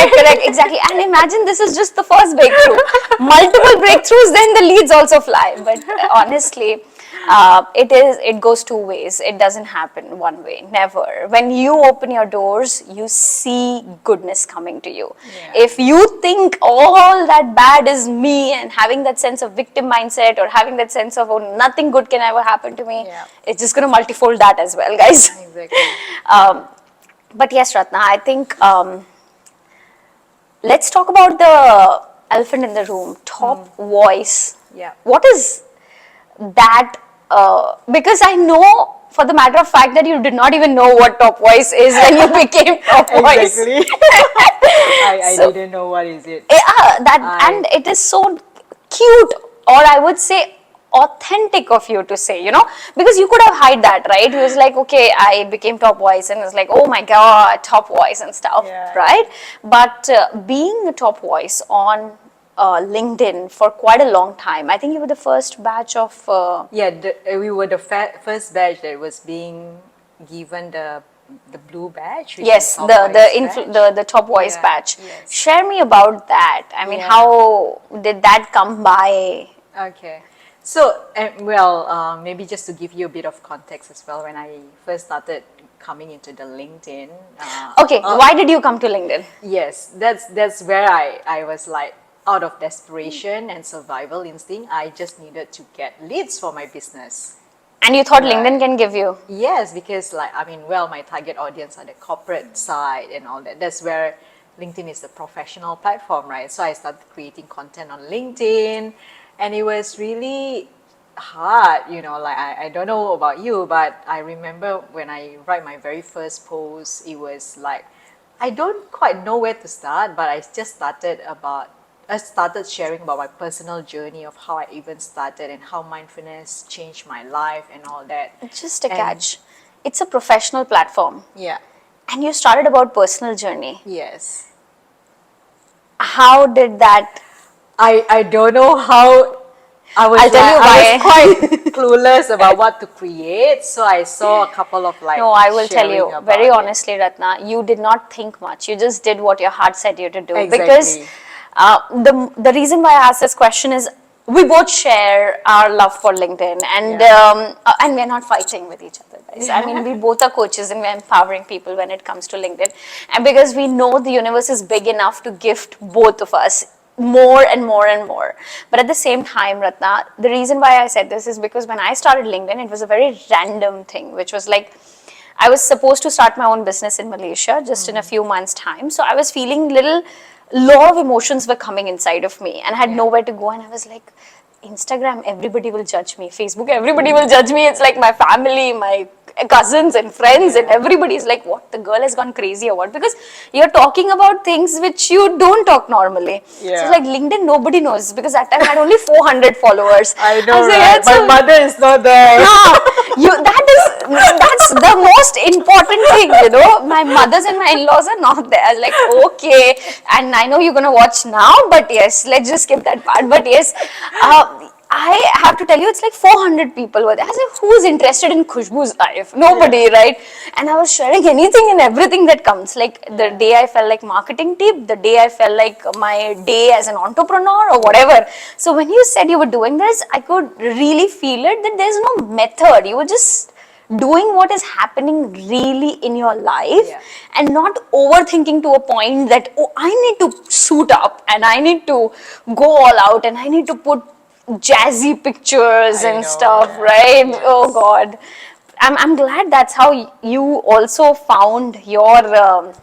Correct, exactly. And imagine this is just the first breakthrough. Multiple breakthroughs, then the leads also fly. But honestly, it goes two ways. It doesn't happen one way, never. When you open your doors, you see goodness coming to you. Yeah. If you think all that bad is me and having that sense of victim mindset or having that sense of, oh, nothing good can ever happen to me, it's just going to multifold that as well, guys. Exactly. But yes, Ratna, I think let's talk about the elephant in the room, top voice. Yeah. What is that? Because I know for the matter of fact that you did not even know what top voice is when you became top voice. Exactly. I didn't know what is it. And it is so cute, or I would say authentic of you to say, because you could have hide that, right? He was like, okay, I became top voice, and it's like, oh my god, top voice and stuff, right? But being a top voice on LinkedIn for quite a long time. I think you were the first batch of... we were the first batch that was being given the blue badge. Yes, the top voice badge. Yes. Share me about that. I mean, how did that come by? Okay. So, maybe just to give you a bit of context as well, when I first started coming into the LinkedIn... why did you come to LinkedIn? Yes, that's where I was like, out of desperation and survival instinct, I just needed to get leads for my business. And you thought LinkedIn can give you? Yes, because my target audience are the corporate side and all that. That's where LinkedIn is the professional platform, right? So I started creating content on LinkedIn, and it was really hard, I don't know about you, but I remember when I write my very first post, it was like, I don't quite know where to start, but I just started sharing about my personal journey of how I even started and how mindfulness changed my life and all that. Just a catch. It's a professional platform. Yeah. And you started about personal journey. Yes. How did that... I don't know how... I was quite clueless about what to create, so I saw a couple of No, I will tell you, very honestly, Ratna, you did not think much. You just did what your heart said you to do. Exactly. Because the reason why I asked this question is we both share our love for LinkedIn, and we're not fighting with each other, guys. I mean, we both are coaches and we're empowering people when it comes to LinkedIn. And because we know the universe is big enough to gift both of us more and more and more. But at the same time, Ratna, the reason why I said this is because when I started LinkedIn, it was a very random thing, which was like, I was supposed to start my own business in Malaysia just in a few months' time. So I was feeling lot of emotions were coming inside of me and I had nowhere to go, and I was like, Instagram, everybody will judge me. Facebook, everybody will judge me. It's like my family, my cousins and friends, and everybody's like, what, the girl has gone crazy or what? Because you're talking about things which you don't talk normally. So it's like LinkedIn, nobody knows, because that time I had only 400 followers. I know, was like, right? "That's My so-" mother is not there. That's the most important thing, My mothers and my in-laws are not there. I was like, okay, and I know you're gonna watch now, but yes, let's just skip that part. But yes, I have to tell you, it's like 400 people were there. I was like, who's interested in Khushboo's life? Nobody, right? And I was sharing anything and everything that comes. Like the day I felt like marketing tip, the day I felt like my day as an entrepreneur or whatever. So when you said you were doing this, I could really feel it, that there's no method. You were just doing what is happening really in your life and not overthinking to a point that, oh, I need to suit up and I need to go all out and I need to put jazzy pictures and stuff, right? Oh God. I'm glad that's how you also found your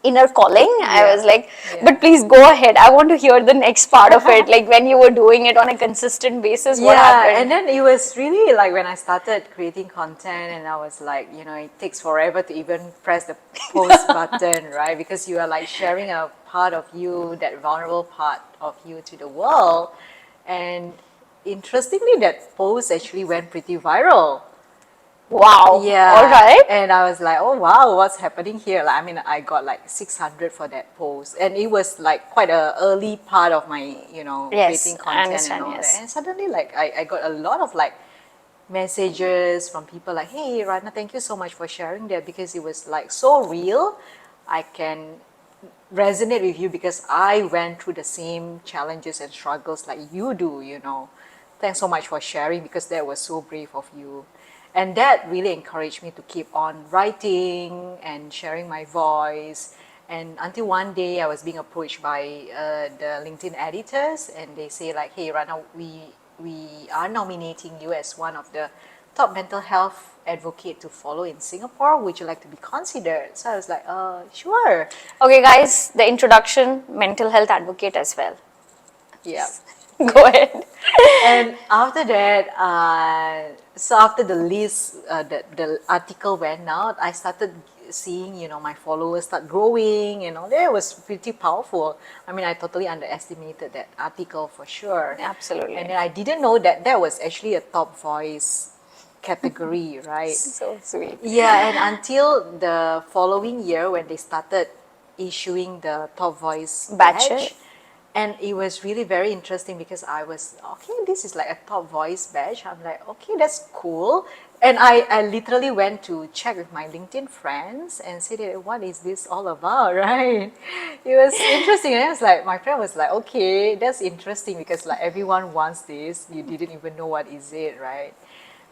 inner calling. I was like, but please go ahead. I want to hear the next part of it. Like when you were doing it on a consistent basis, what happened? And then it was really like when I started creating content, and I was like, it takes forever to even press the post button, right? Because you are like sharing a part of you, that vulnerable part of you, to the world. And interestingly, that post actually went pretty viral. Wow. Yeah. All right. And I was like, oh wow, what's happening here? Like, I mean, I got like 600 for that post, and it was like quite a early part of my, creating content and all that. And suddenly, like, I got a lot of like messages from people like, hey, Ratna, thank you so much for sharing that, because it was like so real. I can resonate with you because I went through the same challenges and struggles like you do, Thanks so much for sharing, because that was so brave of you. And that really encouraged me to keep on writing and sharing my voice. And until one day I was being approached by the LinkedIn editors, and they say like, hey, Rana, we are nominating you as one of the top mental health advocate to follow in Singapore. Would you like to be considered? So I was like, sure. Okay, guys, the introduction, mental health advocate as well. Yeah. Go ahead. And after that, so after the list, the article went out, I started seeing, my followers start growing, that was pretty powerful. I mean, I totally underestimated that article for sure. Absolutely. And then I didn't know that that was actually a top voice category, right? So sweet. Yeah, and until the following year when they started issuing the top voice badge. And it was really very interesting because I was, okay, this is like a top voice badge. I'm like, okay, that's cool. And I literally went to check with my LinkedIn friends and said, what is this all about, right? It was interesting. And I was like, my friend was like, okay, that's interesting because like everyone wants this. You didn't even know what is it, right?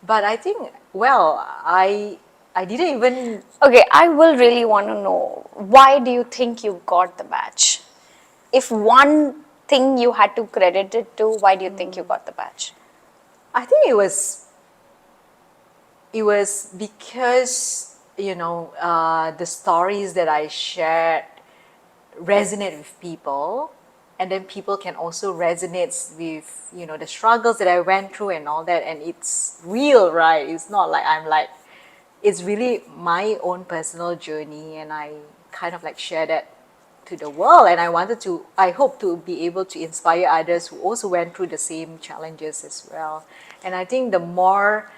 But I think, well, I didn't even... Okay, I will really want to know, why do you think you got the badge? If one thing you had to credit it to, why do you think you got the badge? I think it was because, the stories that I shared resonate with people, and then people can also resonate with, the struggles that I went through and all that, and it's real, right? It's not like it's really my own personal journey, and I kind of like share that to the world, and I hope to be able to inspire others who also went through the same challenges as well. And I think the more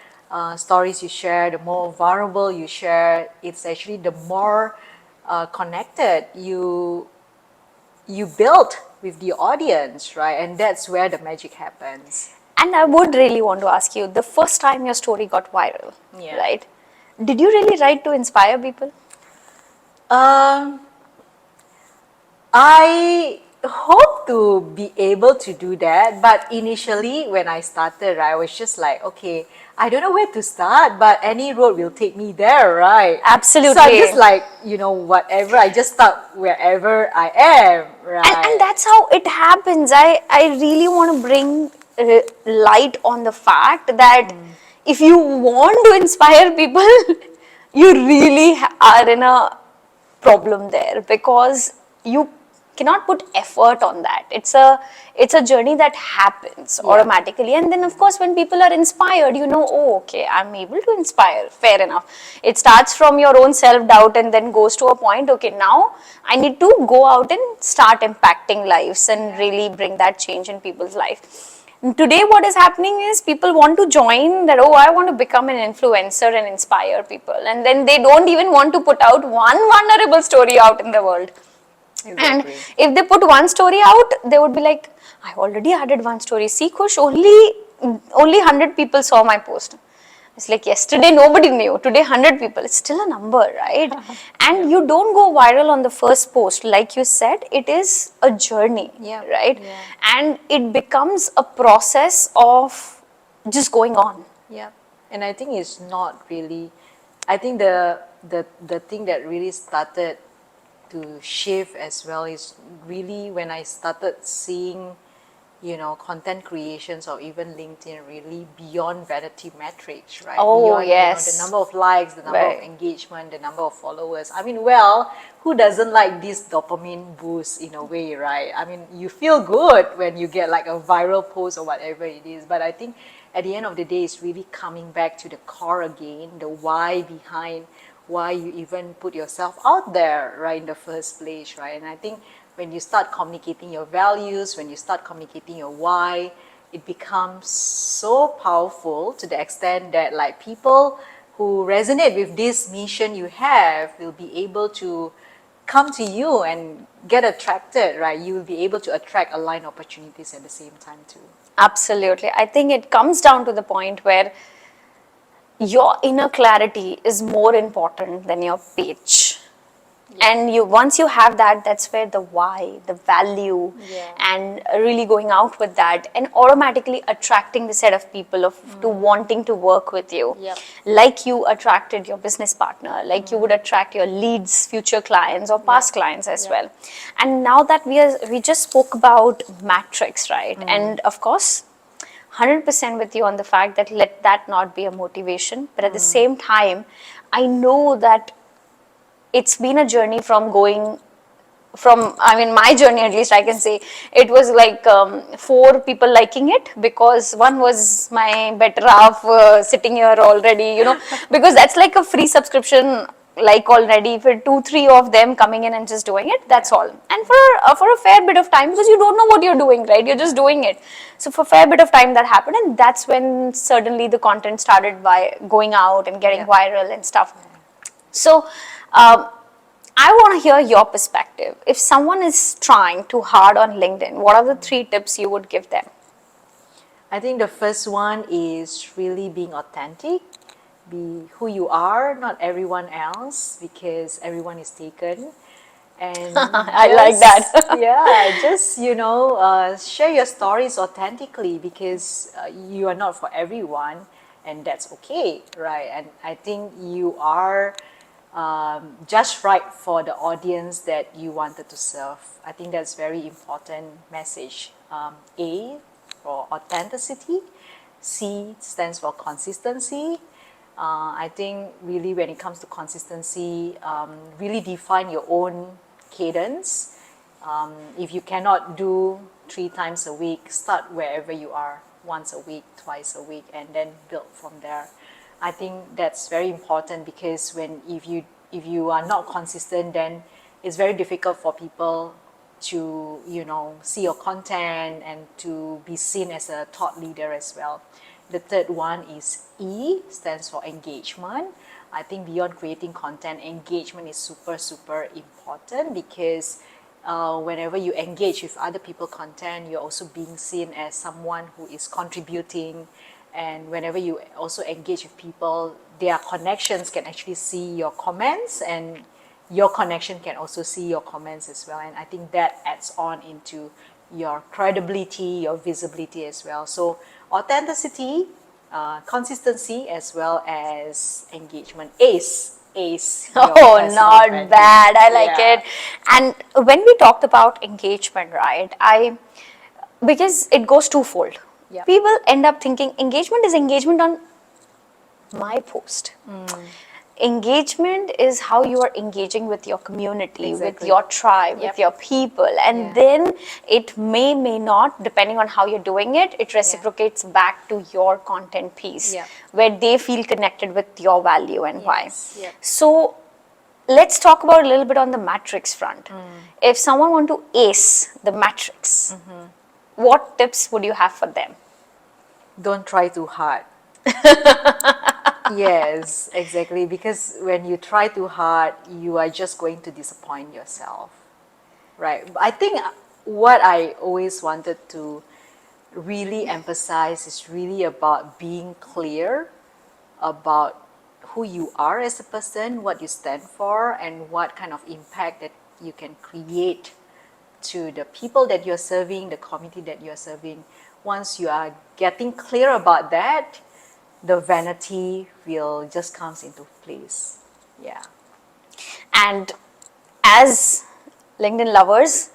stories you share, the more vulnerable you share, it's actually the more connected you build with the audience, right? And that's where the magic happens. And I would really want to ask you, the first time your story got viral, right? Did you really write to inspire people? I hope to be able to do that, but initially when I started, I was just like, okay, I don't know where to start, but any road will take me there, right? Absolutely. So I'm just like, whatever, I just start wherever I am, right? And that's how it happens. I really want to bring light on the fact that if you want to inspire people, you really are in a problem there, because you cannot put effort on that. It's a journey that happens automatically. And then of course when people are inspired, oh, okay, I'm able to inspire. Fair enough. It starts from your own self-doubt and then goes to a point, okay, now I need to go out and start impacting lives and really bring that change in people's life. Today what is happening is people want to join that, oh, I want to become an influencer and inspire people, and then they don't even want to put out one vulnerable story out in the world. Exactly. And if they put one story out, they would be like, I already added one story, see Khush, only 100 people saw my post. It's like yesterday nobody knew, today 100 people. It's still a number, right? And you don't go viral on the first post. Like you said, it is a journey, right? Yeah. And it becomes a process of just going on. Yeah. And I think it's not really, I think the thing that really started to shift as well is really when I started seeing, content creations or even LinkedIn really beyond vanity metrics, right? Oh, beyond, yes. the number of likes, the number of engagement, the number of followers. I mean, well, who doesn't like this dopamine boost in a way, right? I mean, you feel good when you get like a viral post or whatever it is, but I think at the end of the day, it's really coming back to the core again, the why behind why you even put yourself out there, right, in the first place, right? And I think when you start communicating your values, when you start communicating your why, it becomes so powerful to the extent that like people who resonate with this mission you have will be able to come to you and get attracted, right? You will be able to attract aligned opportunities at the same time too. Absolutely. I think it comes down to the point where your inner clarity is more important than your page. And once you have that, that's where the why, the value, and really going out with that and automatically attracting the set of people to wanting to work with you. Like you attracted your business partner, like you would attract your leads, future clients or past clients as well. And now that we just spoke about matrix, right? And of course, 100% with you on the fact that let that not be a motivation. But at the same time, I know that it's been a journey my journey at least, I can say, it was like 4 people liking it, because one was my better half sitting here already, because that's like a free subscription, like already for 2-3 of them coming in and just doing it, that's all. And for a fair bit of time, because you don't know what you're doing, right? You're just doing it. So for a fair bit of time that happened, and that's when suddenly the content started by going out and getting viral and stuff. So I want to hear your perspective. If someone is trying too hard on LinkedIn, what are the 3 tips you would give them? I think the first one is really being authentic. Be who you are, not everyone else, because everyone is taken. And I like that. just share your stories authentically, because you are not for everyone, and that's okay, right? And I think you are just right for the audience that you wanted to serve. I think that's very important message. A for authenticity, C stands for consistency. I think really when it comes to consistency, really define your own cadence. If you cannot do 3 times a week, start wherever you are, once a week, twice a week, and then build from there. I think that's very important, because if you are not consistent, then it's very difficult for people to see your content and to be seen as a thought leader as well. The third one is E, stands for engagement. I think beyond creating content, engagement is super important, because whenever you engage with other people's content, you're also being seen as someone who is contributing. And whenever you also engage with people, their connections can actually see your comments, and your connection can also see your comments as well. And I think that adds on into your credibility, your visibility as well. So authenticity, consistency, as well as engagement. Ace. Oh, not bad. I like it. And when we talked about engagement, right, because it goes twofold. People end up thinking engagement is engagement on my post. engagement is how you are engaging with your community, with Exactly. your tribe, Yep. with your people, and Yeah. then it may not, depending on how you're doing it, it reciprocates back to your content piece, Yep. where they feel connected with your value and why. Yes. Yep. So let's talk about a little bit on the matrix front. If someone want to ace the matrix, what tips would you have for them? Don't try too hard. Yes, exactly. Because when you try too hard, you are just going to disappoint yourself. Right. I think what I always wanted to really emphasize is really about being clear about who you are as a person, what you stand for, and what kind of impact that you can create to the people that you're serving, the community that you're serving. Once you are getting clear about that, the vanity will just comes into place. Yeah. And as LinkedIn lovers,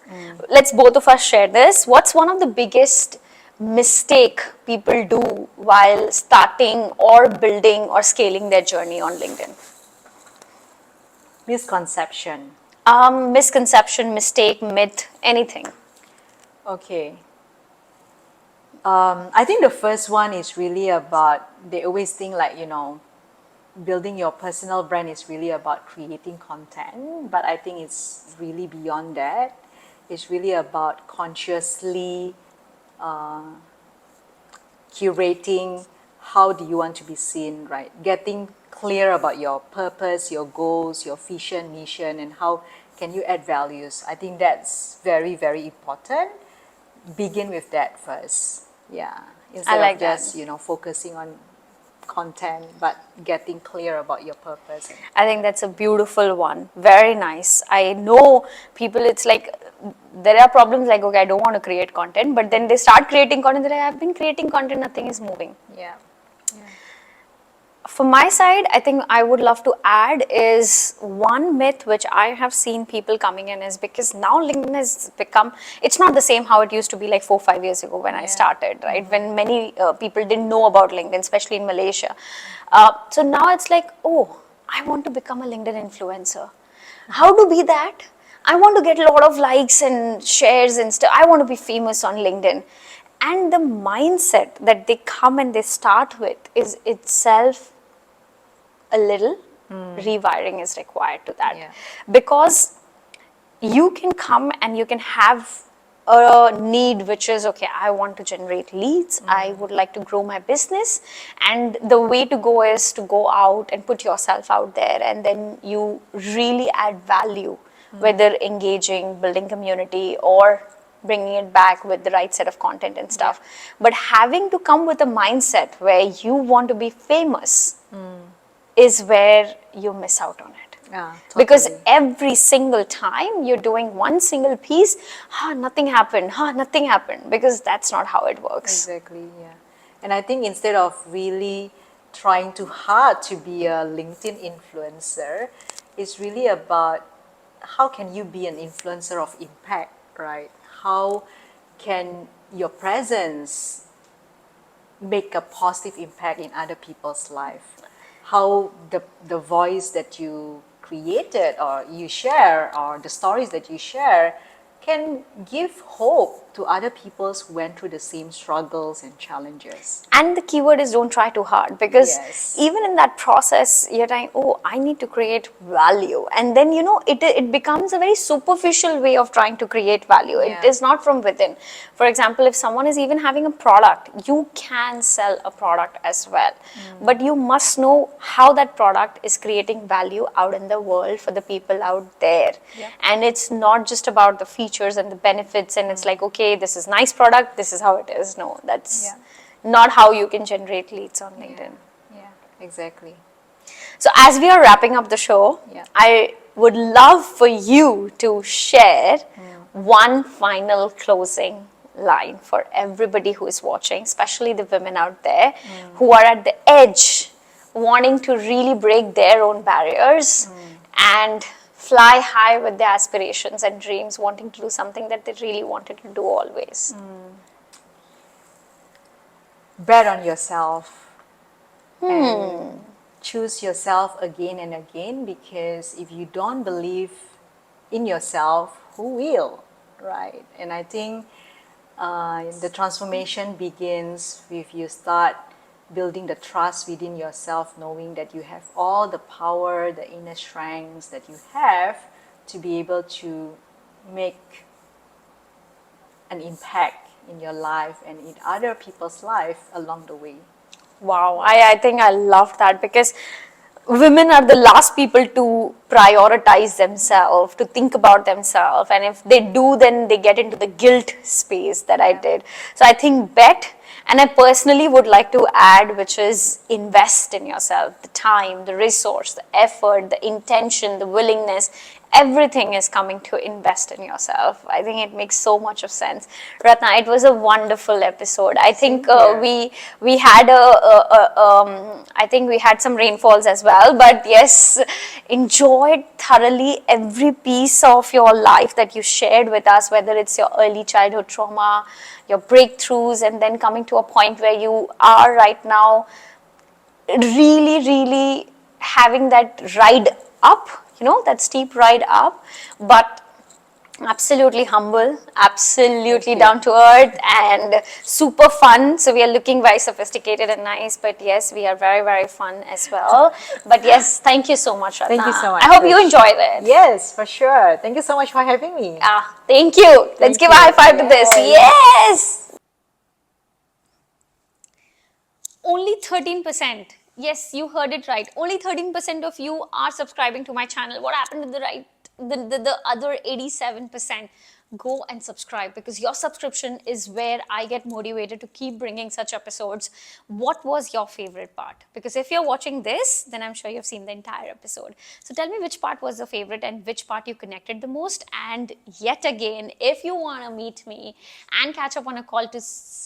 let's both of us share this. What's one of the biggest mistake people do while starting or building or scaling their journey on LinkedIn? Misconception. Misconception, mistake, myth, anything. Okay. I think the first one is really about, they always think like, building your personal brand is really about creating content, but I think it's really beyond that. It's really about consciously curating how do you want to be seen, right? Getting clear about your purpose, your goals, your vision, mission, and how can you add values. I think that's very, very important. Begin with that first. Yeah. Instead like of just, that. focusing on content, but getting clear about your purpose. I think that's a beautiful one. Very nice. I know people, it's like there are problems like, okay, I don't want to create content, but then they start creating content, they're like, I've been creating content, nothing is moving. Yeah. Yeah. From my side, I think I would love to add is one myth which I have seen people coming in is because now LinkedIn has become, it's not the same how it used to be like 4-5 years ago when I started, right? When many people didn't know about LinkedIn, especially in Malaysia. So now it's like, oh, I want to become a LinkedIn influencer. How to be that? I want to get a lot of likes and shares and stuff. I want to be famous on LinkedIn. And the mindset that they come and they start with is itself a little rewiring is required to that. Yeah. Because you can come and you can have a need which is, okay, I want to generate leads, I would like to grow my business, and the way to go is to go out and put yourself out there, and then you really add value, whether engaging, building community, or bringing it back with the right set of content and stuff. But having to come with a mindset where you want to be famous is where you miss out on it. Yeah, Because totally. every single time you're doing one single piece, nothing happened, nothing happened, because that's not how it works. Exactly, yeah. And I think instead of really trying too hard to be a LinkedIn influencer, it's really about how can you be an influencer of impact, right? How can your presence make a positive impact in other people's life? How the voice that you created or you share or the stories that you share can give hope to other people who went through the same struggles and challenges. And the keyword is don't try too hard, because Yes. even in that process, you're like, oh, I need to create value. And then, it becomes a very superficial way of trying to create value. Yeah. It is not from within. For example, if someone is even having a product, you can sell a product as well. But you must know how that product is creating value out in the world for the people out there. Yep. And it's not just about the features and the benefits, and it's like, okay, this is nice product, this is how it is. No, that's not how you can generate leads on LinkedIn. Yeah, exactly. So as we are wrapping up the show, I would love for you to share one final closing line for everybody who is watching, especially the women out there who are at the edge, wanting to really break their own barriers and fly high with their aspirations and dreams, wanting to do something that they really wanted to do always. Bet on yourself and choose yourself again and again, because if you don't believe in yourself, who will, right? And I think the transformation begins with you start building the trust within yourself, knowing that you have all the power, the inner strengths that you have to be able to make an impact in your life and in other people's life along the way. Wow, I think I love that, because women are the last people to prioritize themselves, to think about themselves, and if they do, then they get into the guilt space that I did. So I think bet, and I personally would like to add, which is invest in yourself, the time, the resource, the effort, the intention, the willingness. Everything is coming to invest in yourself. I think it makes so much of sense. Ratna, it was a wonderful episode. I think we had I think we had some rainfalls as well, but yes, enjoyed thoroughly every piece of your life that you shared with us, whether it's your early childhood trauma, your breakthroughs, and then coming to a point where you are right now, really having that ride up, that steep ride up, but absolutely humble, absolutely down to earth, and super fun. So we are looking very sophisticated and nice, but yes, we are very fun as well. But yes, thank you so much, Ratna. Thank you so much. I hope you enjoyed it. Yes, for sure. Thank you so much for having me. Thank you. Let's give a high five to this. Yes. Only 13%. Yes, you heard it right. Only 13% of you are subscribing to my channel. What happened to the other 87%? Go and subscribe, because your subscription is where I get motivated to keep bringing such episodes. What was your favorite part? Because if you're watching this, then I'm sure you've seen the entire episode. So tell me which part was the favorite and which part you connected the most. And yet again, if you want to meet me and catch up on a call to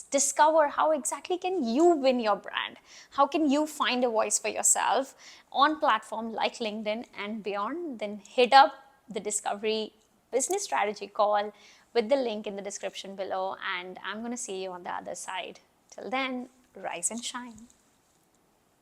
discover how exactly can you win your brand, how can you find a voice for yourself on platform like LinkedIn and beyond, then hit up the Discovery Business Strategy call with the link in the description below, and I'm going to see you on the other side. Till then, rise and shine.